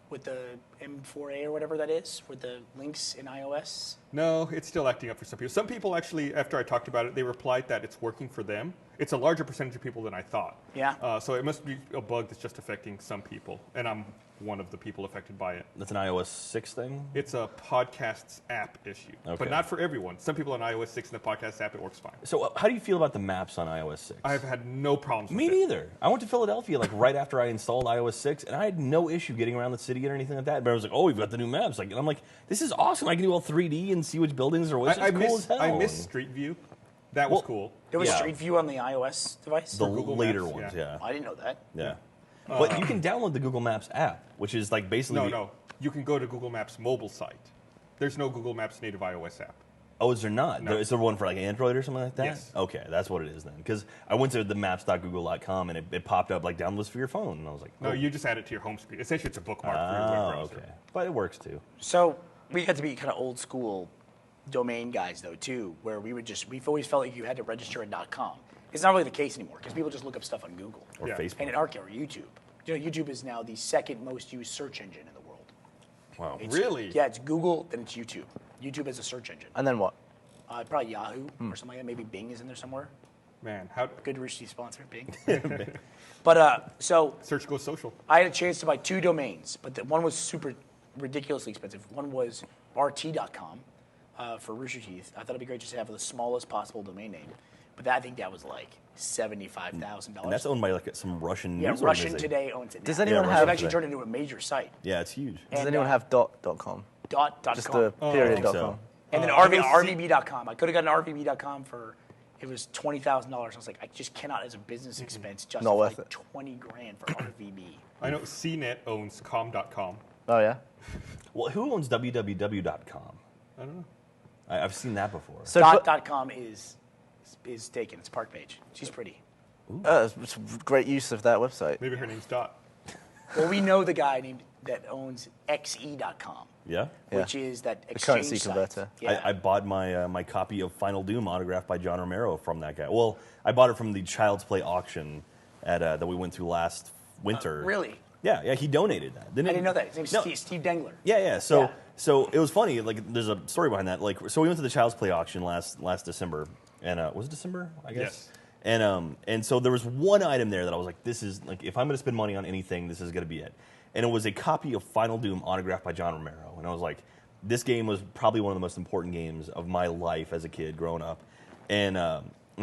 with the M4A or whatever that is, with the links in iOS? No, it's still acting up for some people. Some people actually, after I talked about it, they replied that it's working for them. It's a larger percentage of people than I thought. Yeah. So it must be a bug that's just affecting some people, and I'm one of the people affected by it. That's an iOS 6 thing? It's a podcasts app issue, Okay. but not for everyone. Some people on iOS 6 and the podcast app, it works fine. So how do you feel about the maps on iOS 6? I've had no problems Me with it. neither. I went to Philadelphia like right after I installed iOS 6, and I had no issue getting around the city or anything like that. But I was like, "Oh, we've got the new maps!" Like, and I'm like, "This is awesome! I can do all 3D and see which buildings are which. I It's cool as hell." miss Street View. That was Well, cool. There was Yeah. Street View on the iOS device? the Google later Maps, ones, yeah. yeah. I didn't know that. Yeah. But you can download the Google Maps app, which is like basically. No. You can go to Google Maps mobile site. There's no Google Maps native iOS app. Oh, is there not? No. Is there one for like Android or something like that? Yes. Okay, that's what it is then. Because I went to the maps.google.com and it popped up like download this for your phone, and I was like, No, oh. you just add it to your home screen. Essentially, it's a bookmark for your web browser. Okay, but it works too. So we got to be kind of old school domain guys though too, where we've always felt like you had to register at .com. It's not really the case anymore because people just look up stuff on Google Or Yeah. Facebook. and or YouTube. You know, YouTube is now the second most used search engine in the world. Wow. It's- Really? Yeah, it's Google, then it's YouTube. YouTube is a search engine. And then what? Probably Yahoo or something like that. Maybe Bing is in there somewhere. Man, how Good Rooster Teeth sponsor, Bing. But so search goes social. I had a chance to buy 2 domains, but one was super ridiculously expensive. One was rt.com for Rooster Teeth. I thought it'd be great just to have the smallest possible domain name, but I think that was like $75,000. And that's owned by like some Russian yeah, news Russian organization. Today owns it. Does now. anyone Yeah, have They've Russian actually Today. turned it into a major site. Yeah, it's huge. Does And, anyone have .com? .com. Just the period think .com. so. And then I know RVB.com. I could have gotten RVB.com for, it was $20,000. I was like, I just cannot, as a business expense, justify Not worth it. 20 grand for RVB. I know CNET owns com.com. Oh yeah. Well, who owns www.com? I don't know. I've seen that before. So for- .com is taken. It's Park Page. She's pretty. it's a great use of that website. Maybe her name's Dot. Well, we know the guy that owns xe.com, Yeah. which is that exchange currency site. converter. Yeah. I bought my my copy of Final Doom autographed by John Romero from that guy. Well, I bought it from the Child's Play auction at that we went to last winter. Really? Yeah, he donated that. I didn't know that. His name's No. Steve Dengler. Yeah. So Yeah. so it was funny. Like, there's a story behind that. Like, so we went to the Child's Play auction last December, and was it December? I guess. Yes. And so there was one item there that I was like, this is like, if I'm going to spend money on anything, this is going to be it. And it was a copy of Final Doom autographed by John Romero. And I was like, this game was probably one of the most important games of my life as a kid growing up. And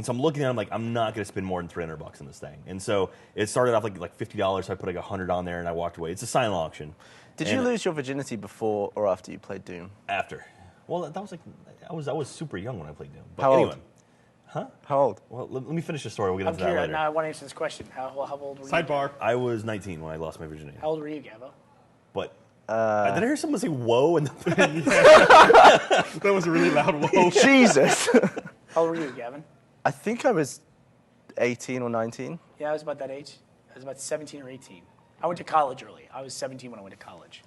so I'm looking at it, I'm like, I'm not going to spend more than $300 on this thing. And so it started off like $50, so I put like $100 on there and I walked away. It's a silent auction. Did And you lose your virginity before or after you played Doom? After. Well, that was like, I was super young when I played Doom. But How old? anyway. Huh? How old? Well, let me finish the story. We'll get I'm into that curious. later. Now I want to answer this question. How old were you? Sidebar. I was 19 when I lost my virginity. How old were you, Gavo? But did I hear someone say "whoa"? And That was a really loud whoa. Jesus. How old were you, Gavin? I think I was 18 or 19. Yeah, I was about that age. I was about 17 or 18. I went to college early. I was 17 when I went to college.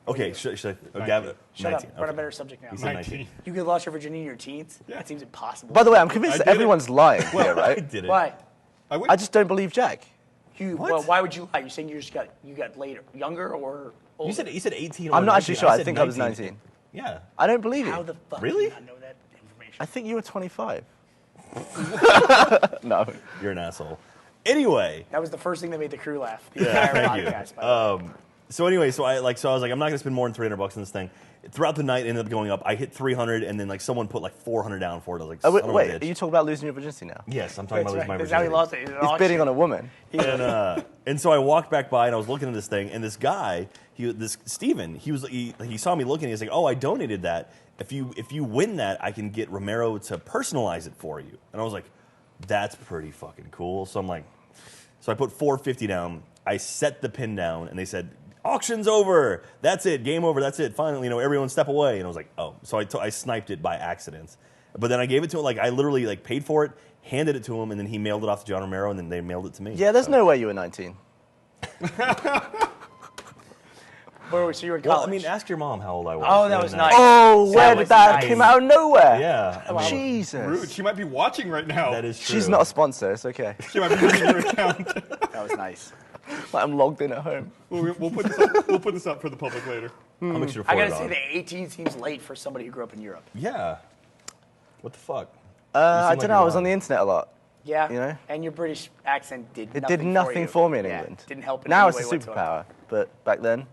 okay, should I? Oh, Gavin, Shut 19. up. We're on a Okay. better subject now. You said 19. 19. You could lost your virginity in your teens? Yeah. That seems impossible. By the way, I'm convinced I that did it. everyone's lying here, I right? did it. Why? I went. I just don't believe Jack. Well, why would you lie? You're saying you got later, younger or older? You said 18. Or I'm not 19. actually sure. I said think I was 19. Yeah. I don't believe How you. the fuck Really? do you not know that information? I think you were 25. No. You're an asshole. Anyway. That was the first thing that made the crew laugh. The Yeah, entire thank you. podcast. By the way. So anyway, so I was like, I'm not gonna spend more than $300 on this thing. Throughout the night, it ended up going up. I hit 300, and then like someone put like 400 down for it. I was like, Oh, son of a wait, bitch. are you talking about losing your virginity now? Yes, I'm talking That's about losing my right. That's virginity. how he lost it. He's bidding on a woman. And so I walked back by and I was looking at this thing, and this guy, Steven, he saw me looking. He's like, "Oh, I donated that. If you win that, I can get Romero to personalize it for you." And I was like, "That's pretty fucking cool." So I'm like, so I put $450 down. I set the pin down, and they said, "Auction's over. That's it. Game over. That's it. Finally, everyone step away." And I was like, "Oh." So I sniped it by accident. But then I gave it to him. Like, I literally like paid for it, handed it to him, and then he mailed it off to John Romero, and then they mailed it to me. Yeah, there's no way you were 19. So you were in college? Well, I mean, ask your mom how old I was. Oh, that was nice. Oh, where was did that nice. came out of nowhere? Yeah. I mean, Jesus. Rude. She might be watching right now. that is true. She's not a sponsor. It's okay. She might be using your account. That was nice. Like I'm logged in at home. We'll put this up for the public later. I'll make sure to I forward gotta it say on. that 18 seems late for somebody who grew up in Europe. Yeah. What the fuck? I like don't know. I you're was on lying. the internet a lot. Yeah. You know? And your British accent did It nothing did nothing you. for me in Yeah, England. Didn't help in Now any it's a way whatsoever. superpower, but back then,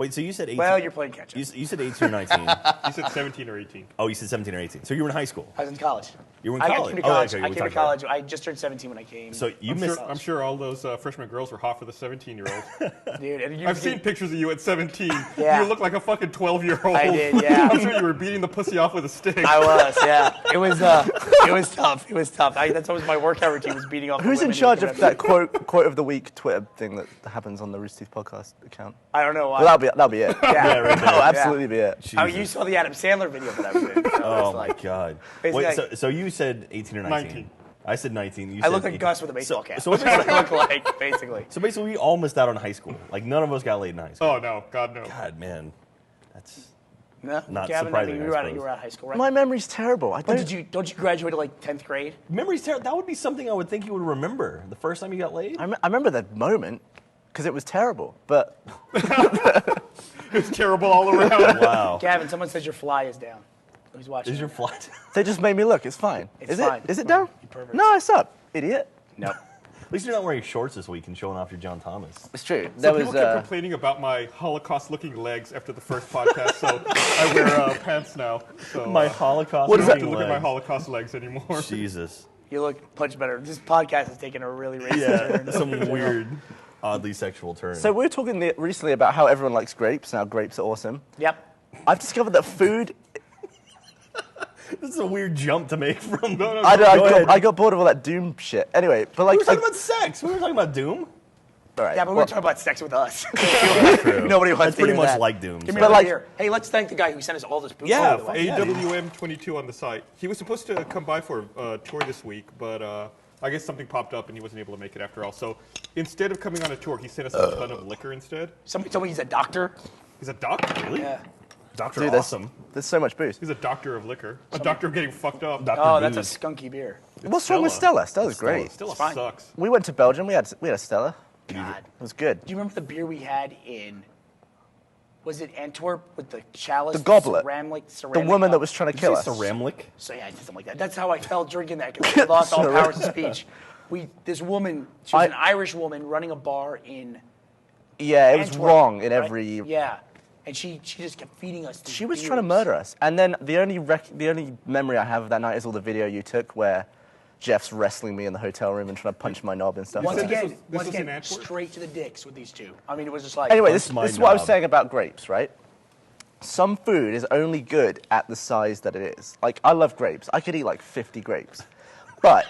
Wait, so you said 18? Well, you're playing catch up. You said 18 or 19. You said 17 or 18. Oh, you said 17 or 18. So you were in high school. I was in college. You were in I college. came to Oh, college. okay, I we came to talked about college. I just turned 17 when I came. So you missed. I'm sure all those freshman girls were hot for the 17-year-olds. Dude, and I've seen pictures of you at 17. Yeah. You look like a fucking 12-year-old. I did, yeah. I'm sure you were beating the pussy off with a stick. I was, yeah. It was tough. It was tough. That's always my workout routine was beating off. Who's the in women charge who of came that after quote of the week Twitter thing that happens on the Rooster Teeth podcast account? me. I don't know why. Well, that'll be it. yeah. right there. That'll absolutely be it. Oh, you saw the Adam Sandler video for that was it. Oh my god. Basically, Wait, so you said 18 or 19? 19. I said 19. You I said look like 18. Gus with a baseball cap. So That's what I look like, basically. So basically, we all missed out on high school. Like none of us got laid in high school. Oh, no. God, no. God, man, that's No, Not Gavin, surprising, you I were out. suppose. You were out of high school, right? My memory's terrible. I But don't. don't you graduate at like 10th grade? memories. That would be something I would think you would remember. The first time you got laid. I remember that moment because it was terrible. But It's terrible all around. Wow. Gavin, someone says your fly is down. Who's watching? Is your flight? they just made me look. It's fine. It's is fine. it? Is it down? You perverts. No, it's up, idiot. No. At least you're not wearing shorts this week and showing off your John Thomas. It's true. So There people was. kept complaining about my Holocaust-looking legs after the first podcast, so I wear pants now. So, My Holocaust. I don't have to looking look at my legs. Holocaust legs anymore. Jesus. You look much better. This podcast is taking a really racist Yeah, turn. some weird, oddly sexual turn. So we were talking recently about how everyone likes grapes. Now grapes are awesome. Yep. I've discovered that food. this is a weird jump to make from. No, I got bored of all that Doom shit. Anyway, but like. We were talking about sex. We were talking about Doom. all right, Yeah, but we're well, talking about sex with us. True. Nobody wants That's to pretty hear much that. like Doom. Give me so. another like- beer. Hey, let's thank the guy who sent us all this booze. Yeah, by the way. AWM22 on the site. He was supposed to come by for a tour this week, but I guess something popped up and he wasn't able to make it after all. So instead of coming on a tour, he sent us a ton of liquor instead. Somebody told me he's a doctor. He's a doctor, really? Yeah. Dr. dude, Awesome. there's so much booze. He's a doctor of liquor. A doctor of getting fucked up. Dr. Oh, that's a Booze. skunky beer. What's wrong with Stella? Stella's great. Stella fine. sucks. We went to Belgium. We had a Stella. God. It was good. Do you remember the beer we had in? Was it Antwerp with the chalice? The goblet. Ceramic The woman that was trying to Did you kill say us. Ceramlic? So yeah, I did something like that. That's how I felt drinking that because I lost all powers of speech. This woman, she was an Irish woman running a bar in Yeah, it was Antwerp, wrong in right? every. Yeah, and she just kept feeding us. These She was beers. trying to murder us. And then the only memory I have of that night is all the video you took where Jeff's wrestling me in the hotel room and trying to punch my knob and stuff. Once said this again, was- this was in Antwerp? straight to the dicks with these two. I mean, it was just like. Anyway, Punch this my is what I was knob. saying about grapes, right? Some food is only good at the size that it is. Like, I love grapes. I could eat like 50 grapes. But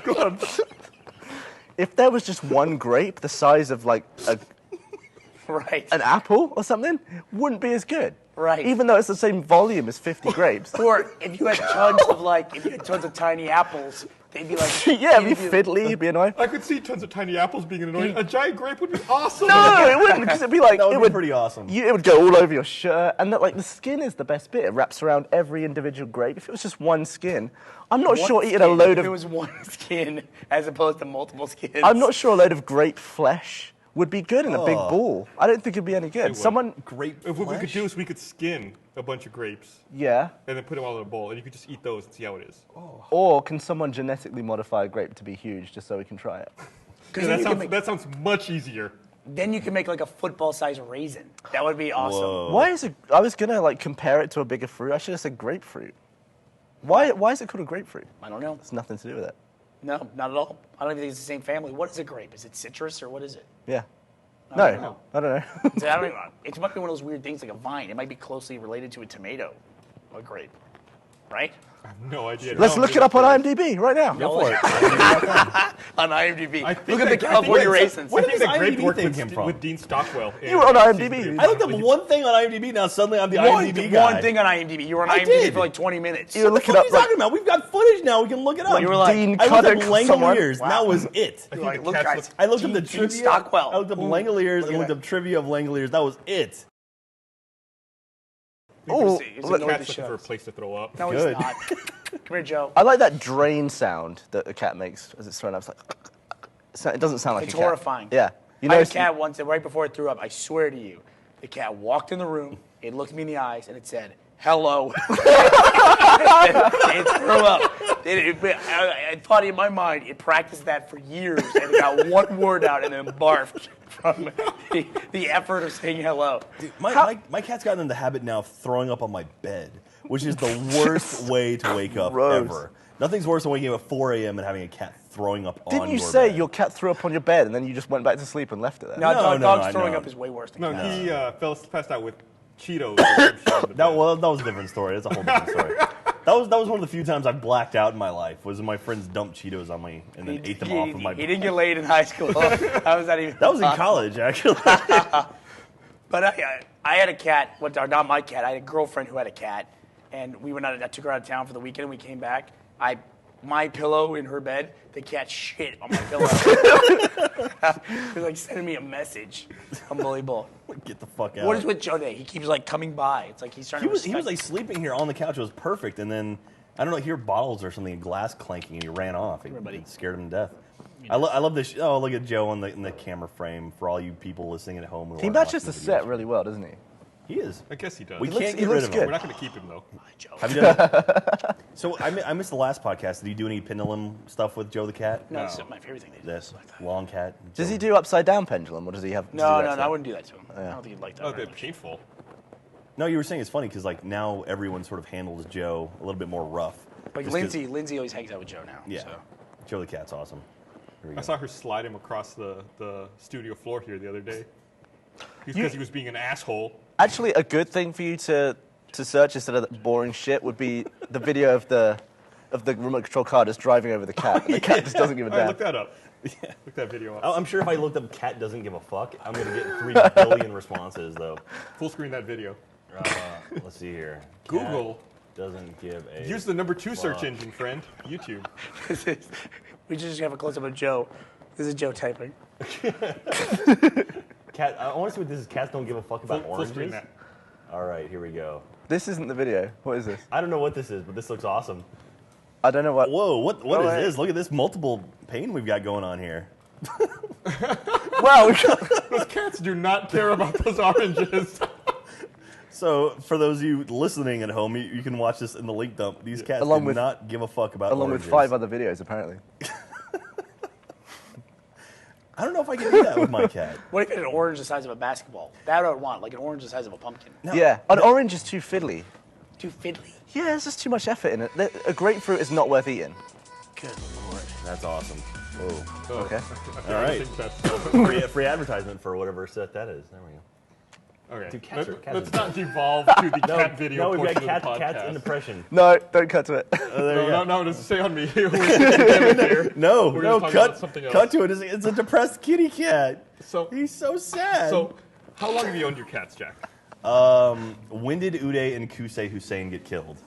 Go on. if there was just one grape the size of like right. an apple or something, wouldn't be as good. Right. Even though it's the same volume as 50 grapes. Or if you had tons of tiny apples, they'd be like. Yeah, it'd be you'd fiddly, it'd be annoying. I could see tons of tiny apples being annoying. A giant grape would be awesome. No, it wouldn't, because it'd be like That would it be pretty awesome. it would go all over your shirt, and like the skin is the best bit. It wraps around every individual grape. If it was just one skin, I'm not One sure eating a skin, load if of. it was one skin as opposed to multiple skins. I'm not sure a load of grape flesh would be good in a big ball. I don't think it'd be any good. would. Someone, Grape If what we could flesh? do is we could skin a bunch of grapes yeah. and then put them all in a bowl, and you could just eat those and see how it is. Or can someone genetically modify a grape to be huge just so we can try it? Yeah, that sounds much easier. Then you can make like a football-sized raisin. That would be awesome. Whoa. Why is it? I was gonna like compare it to a bigger fruit. I should have said grapefruit. Why is it called a grapefruit? I don't know. It's nothing to do with it. No, not at all. I don't even think it's the same family. What is a grape? Is it citrus or what is it? Yeah. I No, don't know. I don't know. So I don't even, it might be one of those weird things like a vine. It might be closely related to a tomato or a grape, right? I have no idea. Let's look it up on IMDb right now. Go for it. On IMDb. I think Look at the that- I think California that's- raisins. Where I did think this that grape IMDb worked thing with, come from? with Dean Stockwell. You were on season IMDb. three of I looked up He- one thing on IMDb. Now suddenly I'm the IMDb guy. One thing on IMDb. You were on I IMDb did. for like 20 minutes. You were What looking are up you like talking about? We've got footage now. We can look it up. You were like- Dean I looked up Cuddick, someone. Langoliers, and that was it. You're like, the look, cats guys. look- I looked up the Dean trivia. Stockwell. I looked up Ooh, Langoliers look and at looked that. up trivia of Langoliers. That was it. Oh, It's look, a Cat's noisy looking for a show. place to throw up. No, Good. he's not. Come here, Joe. I like that drain sound that a cat makes as it's thrown up. It's like, it doesn't sound like It's a cat. horrifying. Yeah. You I know, had a cat once, and right before it threw up, I swear to you, the cat walked in the room, it looked me in the eyes, and it said, hello. It threw up. I thought in my mind, it practiced that for years and it got one word out and then barfed from the effort of saying hello. Dude, my cat's gotten in the habit now of throwing up on my bed, which is the worst way to wake up Gross. ever. Nothing's worse than waking up at 4 a.m. and having a cat throwing up on your bed. Didn't you say your cat threw up on your bed and then you just went back to sleep and left it there? No, No, dogs no, throwing no. up is way worse than No, cats. he passed out with Cheetos. or some shit on the bed. That was a different story. That's a whole different story. That was one of the few times I've blacked out in my life. Was when my friends dumped Cheetos on me and then ate them off of my. He didn't get laid in high school. How was that even? That was in college, actually. But I had a cat. Well, not my cat. I had a girlfriend who had a cat, and we went out. I took her out of town for the weekend. and We came back. My pillow in her bed. The cat shit on my pillow. It was like sending me a message. Unbelievable. Get the fuck out. What is with Joe Day? He keeps like coming by. It's like he's trying He to. was respect- like sleeping here on the couch. It was perfect, and then I don't know, hear bottles or something, glass clanking, and he ran off. It scared him to death. I love this. Oh, look at Joe in the camera frame for all you people listening at home. Who He aren't matches the watching set videos. really well, doesn't he? He is. I guess he does. We looks- can't he get rid looks of good. him. We're not going to keep him though. Joe. Have you done? So I missed the last podcast. Did he do any pendulum stuff with Joe the cat? No, it's my favorite thing. They do. This long cat. Does he do upside down pendulum or does he have? No, I wouldn't do that to him. I don't think he'd like that. Oh, very they're much. painful. No, you were saying it's funny because like now everyone sort of handles Joe a little bit more rough. Like Just 'cause- Lindsay always hangs out with Joe now. Yeah. So. Joe the cat's awesome. Here we I go. saw her slide him across the studio floor here the other day. Because he was being an asshole. Actually, a good thing for you to search instead of that boring shit would be the video of the remote control car just driving over the cat. And the cat just doesn't give a All right, damn. look that up. Look that video up. I'm sure if I looked up "cat doesn't give a fuck," I'm gonna get 3 billion responses though. Full screen that video. Let's see here. Google. Cat doesn't give a. Use the number 2 search engine, friend. YouTube. We just have a close up of Joe. This is Joe typing. Cat. I want to see what this is. Cats don't give a fuck about Full screen oranges. that. All right, here we go. This isn't the video. What is this? I don't know what this is, but this looks awesome. I don't know what. Whoa, what Oh, is wait. this? Look at this multiple pane we've got going on here. Wow. Those cats do not care about those oranges. So, for those of you listening at home, you can watch this in the link dump. These cats Along do with- not give a fuck about Along oranges. with 5 other videos, apparently. I don't know if I can do that with my cat. What if it had an orange the size of a basketball? That I would want, like an orange the size of a pumpkin. Yeah. An orange is too fiddly. Too fiddly. Yeah, there's just too much effort in it. A grapefruit is not worth eating. Good lord. That's awesome. Whoa. Okay. All right. I think that's Free advertisement for whatever set that is. There we go. okay. Dude, cats are- cats Let's are- not devolve to the cat video No, we've portion got of the podcast. cats in depression. No, don't cut to it. There you go. No, just stay on me. We're here. No, We're no, gonna talk about cut, something else. cut to it. It's a depressed kitty cat. So, He's so sad. so, how long have you owned your cats, Jack? When did Uday and Kusei Hussein get killed?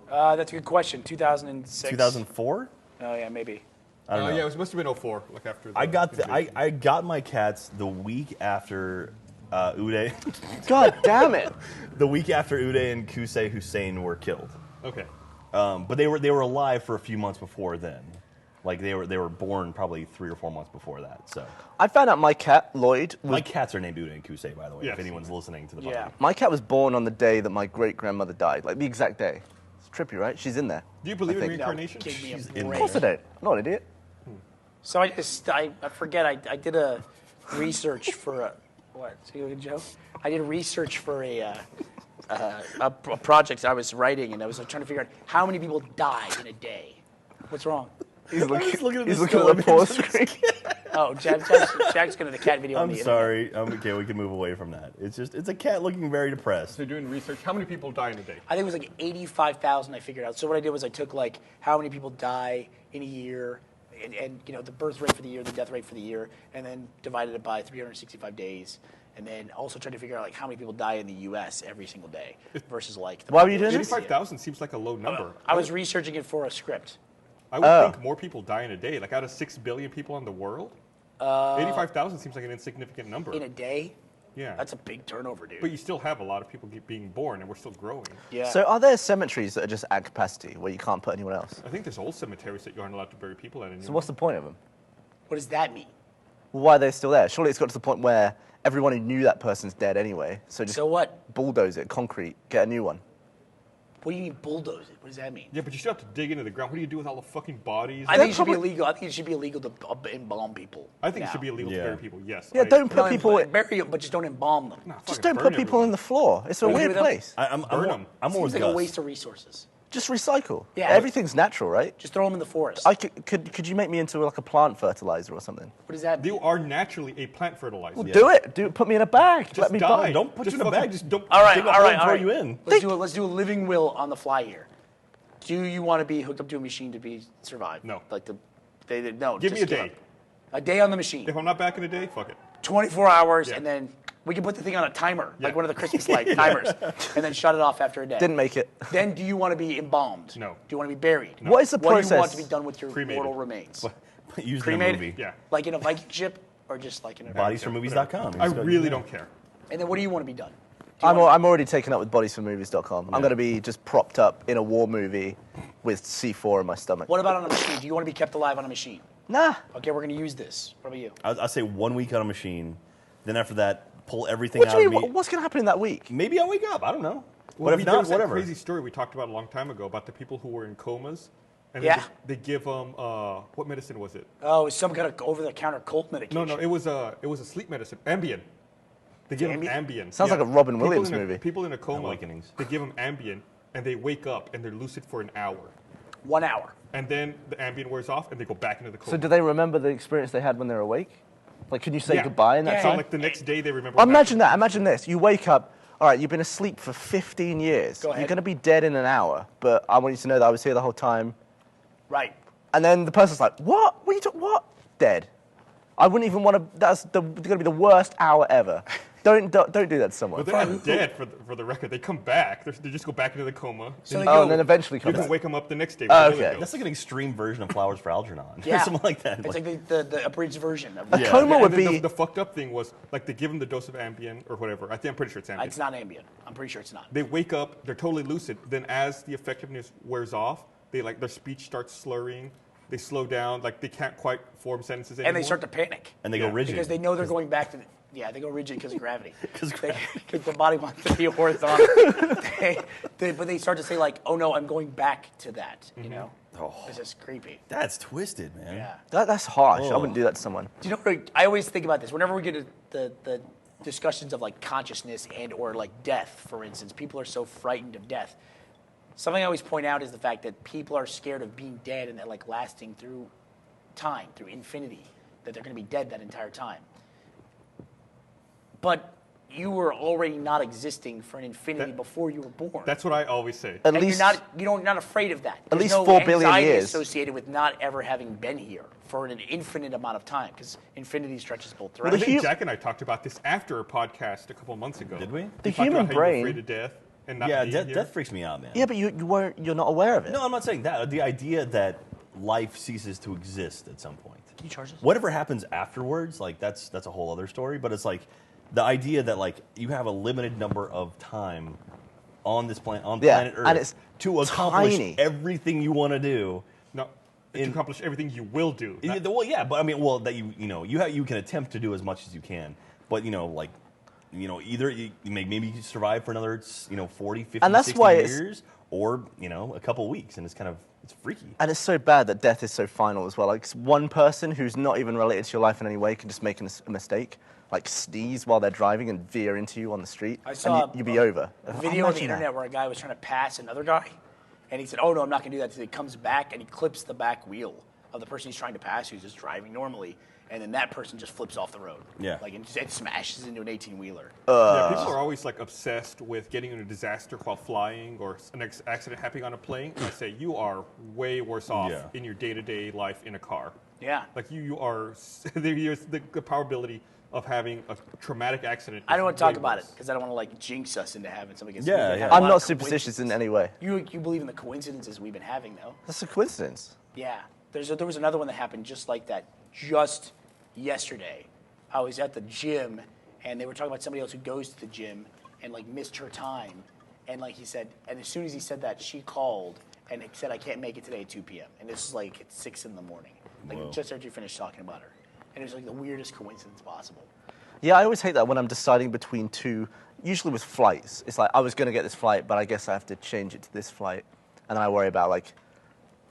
That's a good question. 2006. 2004? Oh yeah, maybe. I don't know. Yeah, it must have been 04, like after the I got invasion. I got my cats the week after Uday, God damn it. the week after Uday and Kusei Hussein were killed. Okay. But they were alive for a few months before then. Like they were born probably 3 or 4 months before that. So I found out my cat, Lloyd, was my cats are named Uday and Kusei, by the way. Yes. If anyone's listening to the Yeah. podcast. my cat was born on the day that my great-grandmother died, like the exact day. It's trippy, right? She's in there. Do you believe in think- reincarnation? Give me a in Of break. course I don't. I'm not an idiot. So I forget. I did a research for a what? See what, Joe? I did research for a project I was writing, and I was trying to figure out how many people die in a day. What's wrong? He's looking, just looking at he's the looking still at the pause image. screen. Oh, Jack's going to the cat video on I'm the internet. sorry. Okay, we can move away from that. It's a cat looking very depressed. So you're doing research. How many people die in a day? I think it was like 85,000 I figured out. So what I did was I took like how many people die in a year and you know the birth rate for the year, the death rate for the year, and then divided it by 365 days. And then also tried to figure out like how many people die in the U.S. every single day versus like. The Why were you doing this? 85,000 seems like a low number. I was researching it for a script. I would think more people die in a day. Like out of 6 billion people in the world, 85,000 seems like an insignificant number. In a day? Yeah. That's a big turnover, dude. But you still have a lot of people being born, and we're still growing. yeah. So are there cemeteries that are just at capacity where you can't put anyone else? I think there's old cemeteries that you aren't allowed to bury people at anymore. So what's the point of them? what does that mean? Why are they still there? Surely it's got to the point where everyone who knew that person's dead anyway. So just So what? bulldoze it, concrete, get a new one. What do you mean bulldoze it? What does that mean? Yeah, but you still have to dig into the ground. What do you do with all the fucking bodies? I think it should be illegal. I think it should be illegal to embalm people. I think it now. should be illegal to Yeah. bury people. Yes. Yeah, don't put people. bury them, but just don't embalm them. Nah, Just fucking don't burn put people everyone. on the floor. It's a Don't weird do them. place. I'm Burn 'em. I'm more Seems with like a Gus. waste of resources. Just recycle. Yeah. Everything's natural, right? Just throw them in the forest. Could you make me into like a plant fertilizer or something? What does that mean? You are naturally a plant fertilizer. Well, do it. Put me in a bag. Just Let me die. buy. Don't put Just you in a fucking- bag. Just don't. All right, dig a all hole right, and all throw right. you in. Let's do a living will on the fly here. Do you want to be hooked up to a machine to be survive? No. Like no. Give me just a give day. up. A day on the machine. If I'm not back in a day, fuck it. 24 hours, Yeah. and then we can put the thing on a timer, Yeah. like one of the Christmas light timers, and then shut it off after a day. Didn't make it. Then do you want to be embalmed? No. Do you want to be buried? What is the What do you want process? to be done with your Cremated. mortal remains? Used in a Cremated? movie. Yeah. Like in a Viking ship, or just like in a Bodiesformovies.com. I really don't care. And then what do you want to be done? Do you I'm wanna- already taken up with bodiesformovies.com. I'm going to be just propped up in a war movie with C4 in my stomach. What about on a machine? Do you want to be kept alive on a machine? Nah. Okay, we're going to use this. What about you? I say 1 week on a machine. Then after that, pull everything What out do you of mean? me. What's going to happen in that week? Maybe I'll wake up. I don't know. Well, But if there not, was that whatever. crazy story we talked about a long time ago about the people who were in comas. And Yeah. they give them, what medicine was it? Oh, it's some kind of over-the-counter cold medication. No, it was a sleep medicine. Ambien. They give them Ambien. Sounds like a Robin People Williams in a- movie. People in a coma, Awakenings. they give them Ambien, and they wake up, and they're lucid for an hour. 1 hour. And then the Ambien wears off, and they go back into the coma. So do they remember the experience they had when they were awake? Like, can you say Yeah. goodbye in that Yeah, So time? like the next day, they remember. Well, what imagine happened. that. Imagine this. You wake up. All right, you've been asleep for 15 years. Go ahead. You're going to be dead in an hour, but I want you to know that I was here the whole time. Right. And then the person's like, "What? What are you talking? What? Dead? I wouldn't even want to. That's going to be the worst hour ever. Don't do that to someone." But they're not dead for the record. They come back. They just go back into the coma. So Then they Oh, go- and then eventually you come can back. wake them up the next day. Oh, with the okay. other That's dose. like an extreme version of Flowers for Algernon. Yeah. Something like that. It's like the abridged version of A Yeah. coma Yeah, would and then be. the fucked up thing was like they give them the dose of Ambien or whatever. I'm pretty sure it's Ambien. It's not Ambien. I'm pretty sure it's not. They wake up, they're totally lucid. Then as the effectiveness wears off, they like their speech starts slurring. They slow down, like they can't quite form sentences anymore. And they start to panic. and they go Yeah. rigid. Because they know they're going back to they go rigid because of gravity. 'Cause Because the body wants to be horizontal. But they start to say like, oh no, I'm going back to that, you know? Oh. It's just creepy. That's twisted, man. Yeah. That's harsh. I Oh. wouldn't do that to someone. Do you know what I always think about this? Whenever we get to the discussions of like consciousness and or like death, for instance, people are so frightened of death. Something I always point out is the fact that people are scared of being dead and that like lasting through time, through infinity, that they're going to be dead that entire time. But you were already not existing for an infinity before you were born. That's what I always say. At and least you're not afraid of that. At There's least no 4 billion anxiety years. associated with not ever having been here for an infinite amount of time, because infinity stretches both I directions. think hu- Jack and I talked about this after a podcast a couple of months ago. Did we? The talked human about how brain- you're afraid of death and not Yeah, being death, here. death freaks me out, man. Yeah, but you're not aware of it. No, I'm not saying that. The idea that life ceases to exist at some point. Can you charge this? Whatever happens afterwards, like that's a whole other story. But it's like the idea that like you have a limited number of time on this planet, Yeah, planet Earth, and it's to accomplish tiny. everything you want to do. No, to accomplish everything you will do. Yeah, well, yeah, but I mean, well, that you can attempt to do as much as you can, but either maybe you can survive for another 40, 50, And that's 60 why it's- years, or a couple weeks, and it's freaky. And it's so bad that death is so final as well. Like one person who's not even related to your life in any way can just make a mistake, like sneeze while they're driving and veer into you on the street, I saw and you'd be over. a video on the Imagine internet that. where a guy was trying to pass another guy, and he said, "Oh no, I'm not going to do that." So he comes back and he clips the back wheel of the person he's trying to pass, who's just driving normally, and then that person just flips off the road. Yeah. like it smashes into an 18-wheeler. Yeah, people are always like obsessed with getting in a disaster while flying or an accident happening on a plane. And I say you are way worse off Yeah. in your day-to-day life in a car. Yeah. Like you are the probability of having a traumatic accident. I don't want to talk way about it worse. because I don't want to like jinx us into having something. Yeah, yeah. I'm not superstitious in any way. You believe in the coincidences we've been having though? That's a coincidence. Yeah. There was another one that happened just like that just yesterday. I was at the gym and they were talking about somebody else who goes to the gym and like missed her time. And like he said, and as soon as he said that, she called and said, "I can't make it today at 2 p.m." And this is like at 6 in the morning. Like Whoa. just after you finished talking about her. And it was like the weirdest coincidence possible. Yeah, I always hate that when I'm deciding between two, usually with flights. It's like, I was going to get this flight, but I guess I have to change it to this flight. And then I worry about, like,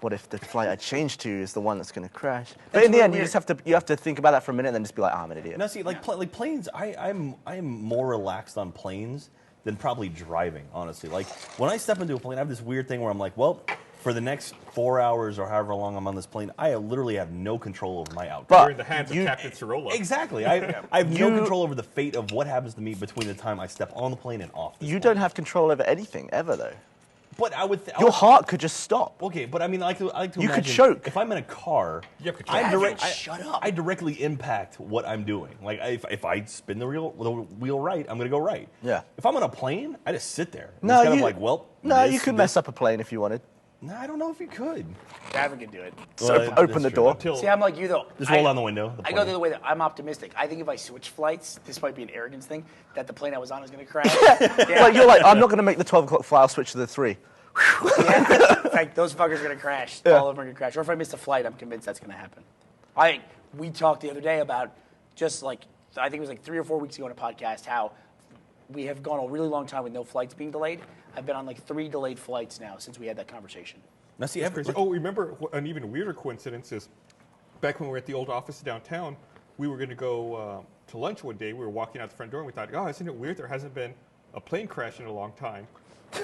what if the flight I changed to is the one that's going to crash? But in the end, you just have to think about that for a minute and then just be like, I'm an idiot. Now, see, like planes, I'm more relaxed on planes than probably driving, honestly. Like, when I step into a plane, I have this weird thing where I'm like, well, for the next 4 hours or however long I'm on this plane, I literally have no control over my outcome. But You're in the hands of Captain Cirola. Exactly. I have no control over the fate of what happens to me between the time I step on the plane and off this you plane. don't have control over anything, ever, though. But I would... Your heart could just stop. Okay, but I mean, I like to You could imagine choke. if I'm in a car, You have control. Shut up. I directly impact what I'm doing. Like, if I spin the wheel right, I'm going to go right. Yeah. If I'm on a plane, I just sit there. No, It's kind you, of like, well... no, this- you could this- mess up a plane if you wanted. No, I don't know if you could. Gavin can do it. So Well, open that's the true. door. Until See, I'm like you though. Just roll down the window. I go the other way. I'm optimistic. I think if I switch flights, this might be an arrogance thing, that the plane I was on is going to crash. Yeah. Like, you're like, I'm not going to make the 12 o'clock flight, I'll switch to the 3. Yeah. In fact, those fuckers are going to crash. All of them are going to crash. Or if I miss a flight, I'm convinced that's going to happen. We talked the other day about just like, I think it was like 3 or 4 weeks ago on a podcast, how we have gone a really long time with no flights being delayed. I've been on like 3 delayed flights now since we had that conversation. Now, see, crazy. Oh, remember an even weirder coincidence is back when we were at the old office downtown, we were going to go to lunch one day. We were walking out the front door and we thought, oh, isn't it weird? There hasn't been a plane crash in a long time.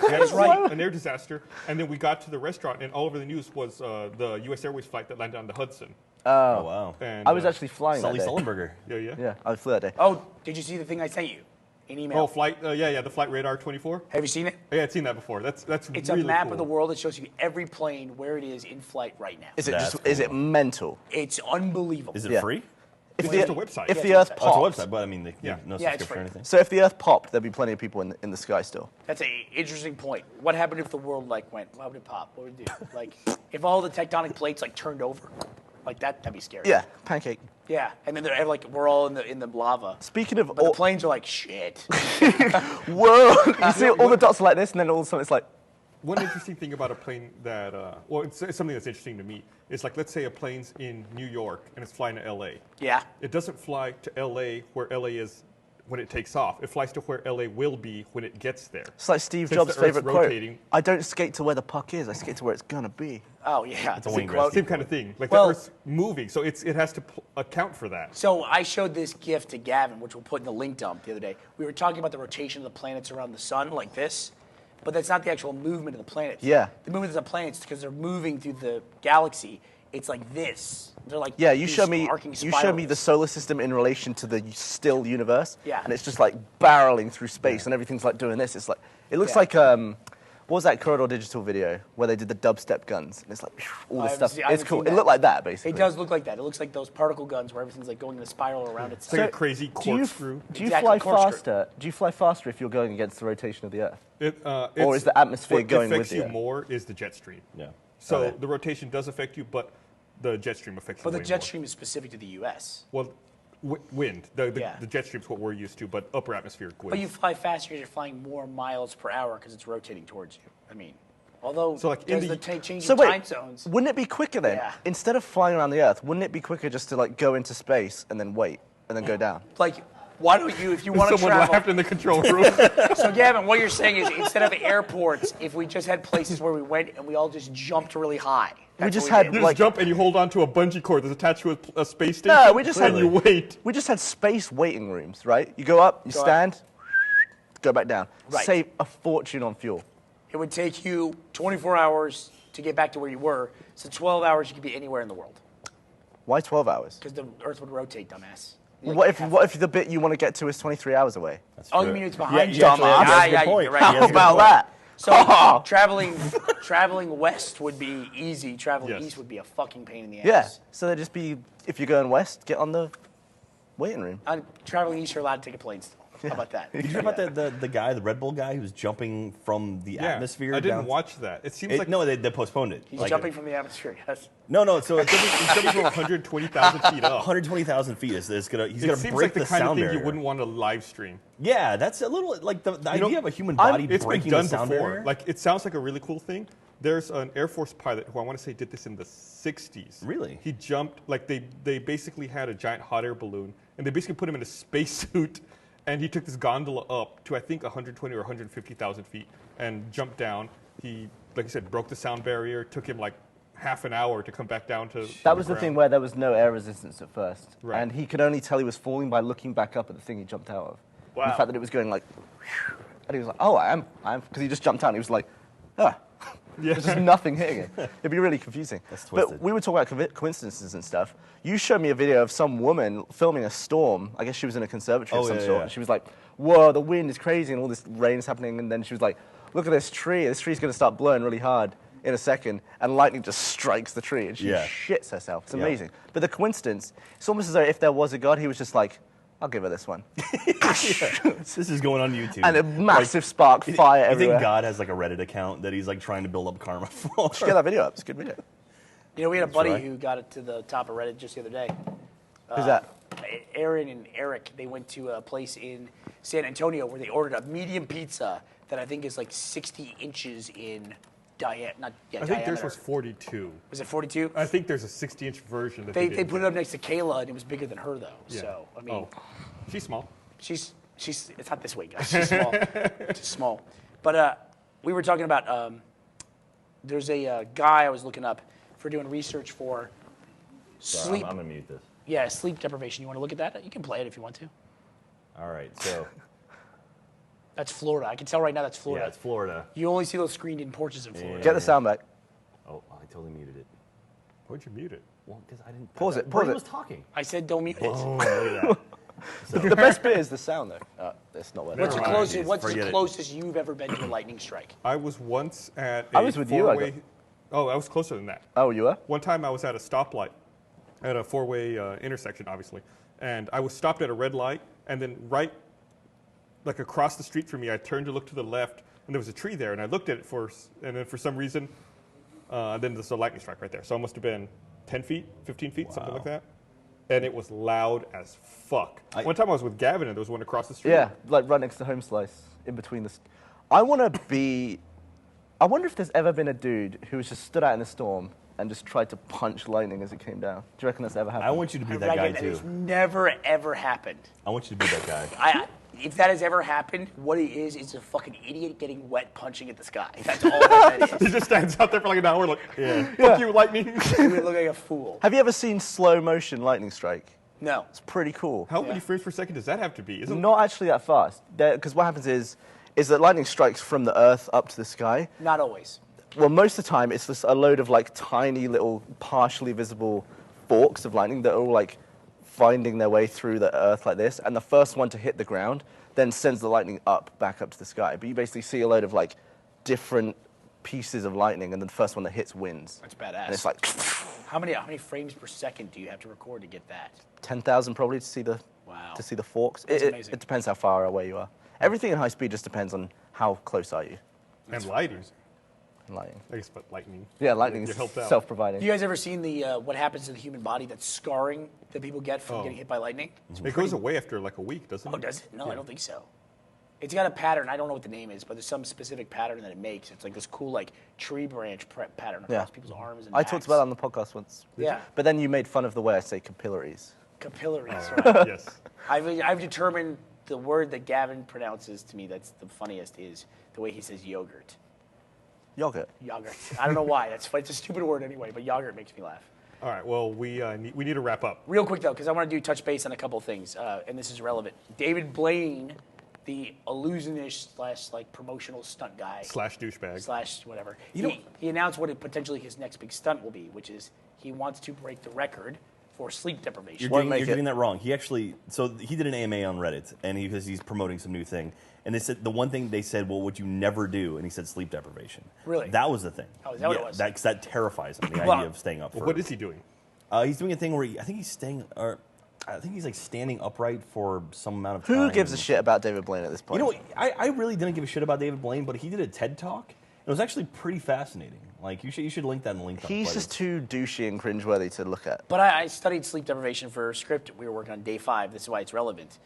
That's right, an air disaster. And then we got to the restaurant and all over the news was the U.S. Airways flight that landed on the Hudson. Oh, wow. And, I was actually flying Sully that day. Sullenberger. Yeah. Yeah, I flew that day. Oh, did you see the thing I sent you? An email. Oh, flight, the flight radar 24. Have you seen it? Yeah, I'd seen that before. That's It's really a map cool. of the world that shows you every plane where it is in flight right now. Is it That's is it mental? It's unbelievable. Is it Yeah. free? If It's just a website. If Yeah, the it's Earth a website. Oh, popped, it's a website, but I mean, no Yeah, it's subscription free. or anything. so if the Earth popped, there'd be plenty of people in the sky still. That's an interesting point. What happened if the world went? How would it pop? What would it do? Like, if all the tectonic plates turned over, like that'd be scary. Yeah, pancake. Yeah, and then they're like we're all in the lava. Speaking of, But the planes are like shit. whoa, you see all the dots are like this, and then all of a sudden it's like, One interesting thing about a plane that, it's something that's interesting to me. Is like, let's say a plane's in New York and it's flying to L.A. Yeah. It doesn't fly to L.A. where L.A. is when it takes off. It flies to where L.A. will be when it gets there. it's like Steve Since Jobs' the Earth's favorite quote. rotating. I don't skate to where the puck is, I skate to where it's gonna be. Oh yeah. It's a Wayne quote. Gretzky. Same kind of thing. Like Well- the Earth's moving, so it has to account for that. So I showed this GIF to Gavin, which we'll put in the link dump the other day. We were talking about the rotation of the planets around the sun, like this, but that's not the actual movement of the planets. Yeah. The movement of the planets, because they're moving through the galaxy, it's like this. They're like Yeah, you these show me arcing the spirals. solar system in relation to the still universe. Yeah. And it's just like barreling through space, and everything's like doing this. It's like it looks Yeah. like what was that Corridor Digital video where they did the dubstep guns? And it's like all I this haven't stuff. seen- I It's haven't cool. seen It that. looked like that basically. It does look like that. It looks like those particle guns where everything's like going in a spiral around It's itself. like a crazy corkscrew. Do you Exactly, fly corkscrew. faster? Do you fly faster if you're going against the rotation of the Earth? Or is the atmosphere what going with affects you? you more is the jet stream. Yeah. So Okay. the rotation does affect you, but the jet stream affects you But the way jet more. stream is specific to the U.S. Well, wind. The Yeah. jet stream's what we're used to, but upper atmospheric wind. But you fly faster because you're flying more miles per hour because it's rotating towards you. I mean, although So, like, in there's the- the change So in wait, time zones. wouldn't it be quicker then? Yeah. Instead of flying around the Earth, wouldn't it be quicker just to like go into space and then wait and then go down? Like, why don't you, if you want to Someone travel? laughed in the control room. So, Gavin, what you're saying is instead of airports, if we just had places where we went and we all just jumped really high. That's just what had, did. You like- just jump and you hold on to a bungee cord that's attached to a space station. No, we just and had- you wait. We just had space waiting rooms, right? You go up, you Go up. stand, go back down. Right. Save a fortune on fuel. It would take you 24 hours to get back to where you were. So 12 hours, you could be anywhere in the world Why 12 hours? because the Earth would rotate, dumbass. What if the bit you want to get to is 23 hours away? That's Oh, true. you mean it's behind you? Yeah, actually, Dumbass. that's a good Yeah, point. you're right. He How has a good about point. that? So traveling west would be easy. Traveling Yes. east would be a fucking pain in the ass. Yeah. So they'd just be, if you're going west, get on the waiting room. Traveling east, you're allowed to take a plane still. How about that? Did you hear about the guy, the Red Bull guy, who's jumping from the Yeah, atmosphere? I didn't down? watch that. It seems like No, they postponed it. He's Like, jumping from the atmosphere, yes. No, so it's he's jumping from 120,000 feet up. 120,000 feet. He's It gonna seems break like the the kind of sound thing barrier. you wouldn't want to live stream. Yeah, that's a little like the You know, idea of a human body It's been breaking done the sound before. barrier. Like, it sounds like a really cool thing, There's an Air Force pilot who I want to say did this in the 60s. Really? He jumped, like they basically had a giant hot air balloon, and they basically put him in a spacesuit, and he took this gondola up to, I think, 120 or 150,000 feet, and jumped down. He, like I said, broke the sound barrier. Took him like half an hour to come back down to That was the ground. thing where there was no air resistance at first. Right. And he could only tell he was falling by looking back up at the thing he jumped out of. Wow. The fact that it was going like, and he was like, oh, I am, because he just jumped out and he was like, ah. Yeah. There's just nothing hitting it. It'd be really confusing. That's but twisted. we were talking about coincidences and stuff. You showed me a video of some woman filming a storm. I guess she was in a conservatory of Oh, some yeah, sort. yeah. And she was like, whoa, the wind is crazy and all this rain is happening. And then she was like, look at this tree. This tree's going to start blowing really hard in a second. And lightning just strikes the tree and she Yeah. shits herself. It's Yeah. amazing. But the coincidence, it's almost as though if there was a God, he was just like, I'll give her this one. This is going on YouTube. And a massive spark, fire You everywhere. think God has like a Reddit account that he's like trying to build up karma for? Just get that video up. It's a good video. You know, we had a buddy right. who got it to the top of Reddit just the other day. Who's that? Aaron and Eric, they went to a place in San Antonio where they ordered a medium pizza that I think is like 60 inches in I think diameter. theirs was 42. Was it 42? I think there's a 60-inch version that They did. put it up next to Kayla, and it was bigger than her, though. Yeah. So, I mean, Oh, she's small. she's it's not this way, guys. She's small. She's small. But we were talking about, there's a guy I was looking up for doing research for sleep. I'm gonna mute this. Yeah, sleep deprivation. You want to look at that? You can play it if you want to. All right, so That's Florida. I can tell right now that's yeah, Florida. it's Florida. You only see those screened in porches in Florida. Get the sound back. Oh, I totally muted it. Why'd you mute it? Well, because I didn't Pause it, Brady pause it. was talking. I said don't mute it. Oh, look at that. The best bit is the sound, though. It's not worth What's it. the Never mind. closest? What's the Forget it. closest you've ever been to a lightning strike? I was once at I was with you, I four-way. got- Oh, I was closer than that. Oh, you were? One time I was at a stoplight, at a four-way intersection, obviously, and I was stopped at a red light, and then right, like across the street from me, I turned to look to the left, and there was a tree there, and I looked at it and then for some reason, then there's a lightning strike right there. So it must have been 10 feet, 15 feet, something like that. And it was loud as fuck. One time I was with Gavin, and there was one across the street. Yeah, like right next to Home Slice, in between the. I want to be. I wonder if there's ever been a dude who was just stood out in the storm and just tried to punch lightning as it came down. Do you reckon that's ever happened? I want you to be that I guy get that. too. It's never ever happened. I want you to be that guy. If that has ever happened, what it is a fucking idiot getting wet punching at the sky. That's all that He is. just stands out there for like an hour, like, fuck you, lightning. You would look like a fool. Have you ever seen slow motion lightning strike? No. It's pretty cool. How many frames per second does that have to be? Isn't Not actually that fast. Because what happens is that lightning strikes from the earth up to the sky. Not always. Well, most of the time, it's just a load of like tiny little partially visible forks of lightning that are all like finding their way through the earth like this. And the first one to hit the ground then sends the lightning back up to the sky. But you basically see a load of like different pieces of lightning, and then the first one that hits wins. That's badass. And it's like How many frames per second do you have to record to get that? 10,000 probably to see the Wow. forks. That's It amazing. depends how far away you are. Everything in high speed just depends on how close are you. And lighting. in Lightning. I guess, but lightning. Yeah, lightning You is helped out. self-providing. You guys ever seen the what happens to the human body? That scarring that people get from Oh. getting hit by lightning. It goes away after like a week, doesn't it? Oh, does it? No, I don't think so. It's got a pattern. I don't know what the name is, but there's some specific pattern that it makes. It's like this cool like tree branch pattern across Yeah. people's arms and I backs. talked about it on the podcast once. Yeah. But then you made fun of the way I say capillaries. Capillaries. Right, Right? yes. I've determined the word that Gavin pronounces to me that's the funniest is the way he says yogurt. Yogurt. Yogurt. I don't know why. It's a stupid word anyway, but yogurt makes me laugh. All right. Well, we need to wrap up. Real quick though, because I want to touch base on a couple of things, and this is relevant. David Blaine, the illusionist / like promotional stunt guy / douchebag. / whatever. He announced what potentially his next big stunt will be, which is he wants to break the record for sleep deprivation. You're getting that wrong. He actually, he did an AMA on Reddit, and because he's promoting some new thing, and they said the one thing they said, well, what you never do, and he said sleep deprivation. Really? That was the thing. Oh, is that what it was? That terrifies him. The Well, idea of staying up. For, What is he doing? He's doing a thing where I think he's like standing upright for some amount of time. Who gives a shit about David Blaine at this point? You know, I really didn't give a shit about David Blaine, but he did a TED Talk. It was actually pretty fascinating. Like you should link that in the link. He's just too douchey and cringeworthy to look at. But I studied sleep deprivation for a script we were working on day 5. This is why it's relevant.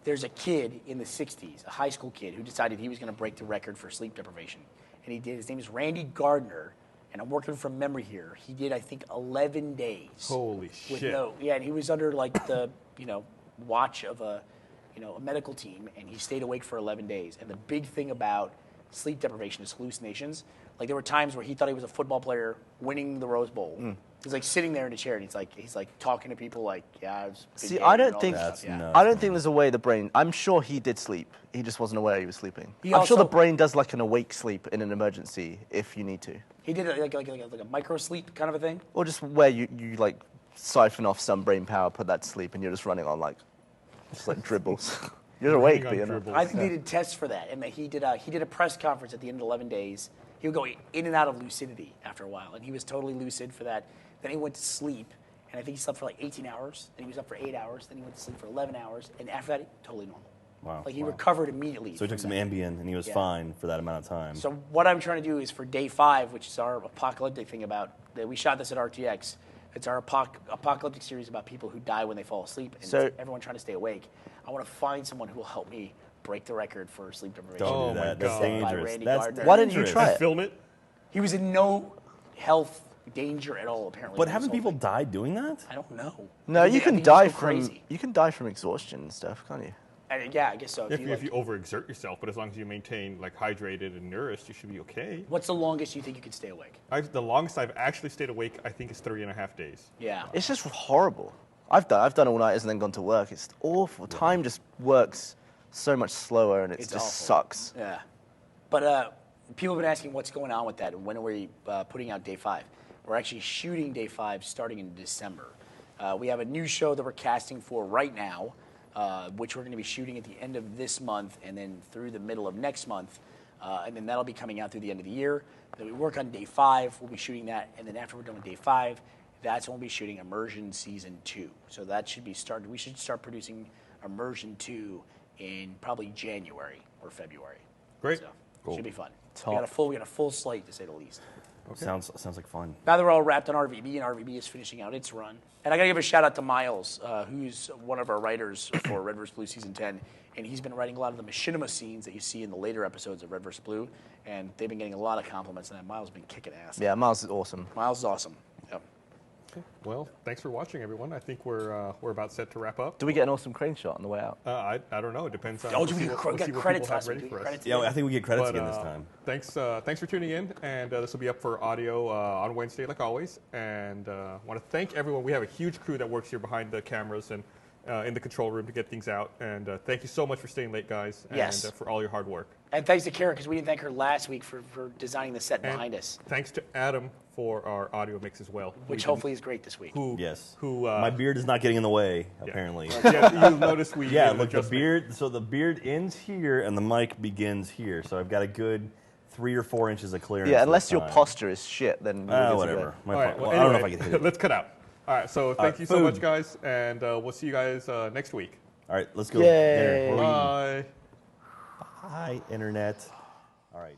There's a kid in the 60s, a high school kid, who decided he was going to break the record for sleep deprivation. and he did. His name is Randy Gardner, and I'm working from memory here. He did, I think, 11 days. Holy with shit. and he was under like the watch of a medical team, and he stayed awake for 11 days. And the big thing about sleep deprivation is hallucinations. Like there were times where he thought he was a football player winning the Rose Bowl. He's like sitting there in a chair, and he's like talking to people like, yeah, I was. See, I don't think That's yeah. nuts. I don't think there's a way the brain. I'm sure he did sleep. He just wasn't aware he was sleeping. He I'm sure the also- brain does like an awake sleep in an emergency if you need to, He did like a micro sleep kind of a thing. or just where you like siphon off some brain power, put that to sleep, and you're just running on like just like dribbles. You're awake, on but you're not. dribbles. I think they did tests for that, and that he did a press conference at the end of 11 days. He would go in and out of lucidity after a while, and he was totally lucid for that. Then he went to sleep, and I think he slept for like 18 hours. Then he was up for 8 hours. Then he went to sleep for 11 hours, and after that, totally normal. Wow. Like he recovered immediately. So he took from some that. Ambien, and he was Yeah. fine for that amount of time. So what I'm trying to do is for day 5, which is our apocalyptic thing about that we shot this at RTX. It's our apocalyptic series about people who die when they fall asleep, and So- it's everyone trying to stay awake. I want to find someone who will help me break the record for sleep deprivation. Don't Oh do my that. That's God. By dangerous. Randy That's Gardner. Why didn't you dangerous. try it? Film it. He was in no health danger at all, apparently. But in haven't this whole people thing. died doing that? I don't know. No, I you think can just die go from crazy. exhaustion and stuff, can't you? Yeah, I guess so. If you overexert yourself, but as long as you maintain like hydrated and nourished, you should be okay. What's the longest you think you could stay awake? The longest I've actually stayed awake, I think, is 3.5 days. Yeah. It's just horrible. I've done all nighters and then gone to work. It's awful. Time just works so much slower, and it It's just awful. sucks. Yeah. But people have been asking what's going on with that and when are we putting out day 5. We're actually shooting day 5 starting in December. We have a new show that we're casting for right now, which we're going to be shooting at the end of this month and then through the middle of next month. And then that'll be coming out through the end of the year. Then we work on day 5. We'll be shooting that. And then after we're done with day 5, that's when we'll be shooting Immersion Season 2. So that should be started. We should start producing Immersion 2 in probably January or February. Great. So, Cool. should be fun. Top. We got a full slate to say the least. Sounds like fun. Now that we're all wrapped on RVB, and RVB is finishing out its run. And I got to give a shout out to Miles, who's one of our writers for Red vs. Blue Season 10. And he's been writing a lot of the machinima scenes that you see in the later episodes of Red vs. Blue. And they've been getting a lot of compliments on that. Miles has been kicking ass. Yeah, Miles is awesome. Miles is awesome. Yep. Well, thanks for watching, everyone. I think we're about set to wrap up. Do we get an awesome crane shot on the way out? I don't know. It depends on. Oh, we'll do we see get what- cre- we'll got see what credits people have last week? ready Do we for get us. credits Yeah, today? I think we get credits But, again this time. Thanks for tuning in, and this will be up for audio on Wednesday, like always. And want to thank everyone. We have a huge crew that works here behind the cameras and in the control room to get things out. And thank you so much for staying late, guys, and Yes. for all your hard work. And thanks to Kara, because we didn't thank her last week for designing the set And behind us, Thanks to Adam for our audio mix as well. which hopefully is great this week. Yes. Who? My beard is not getting in the way, apparently. Yeah, you'll notice we. Yeah, made an look, the adjustment. beard. So the beard ends here, and the mic begins here. So I've got a good 3 or 4 inches of clearance. Yeah, this unless your time. posture is shit, then you're good to whatever. go. My All right, well, well, I don't know if I anyway, can hit it. let's cut out. All right, so thank right, you so much, food. guys, and we'll see you guys next week. All right, let's go. Yay. Dinner. We're eating. Bye. Hi, internet. All right.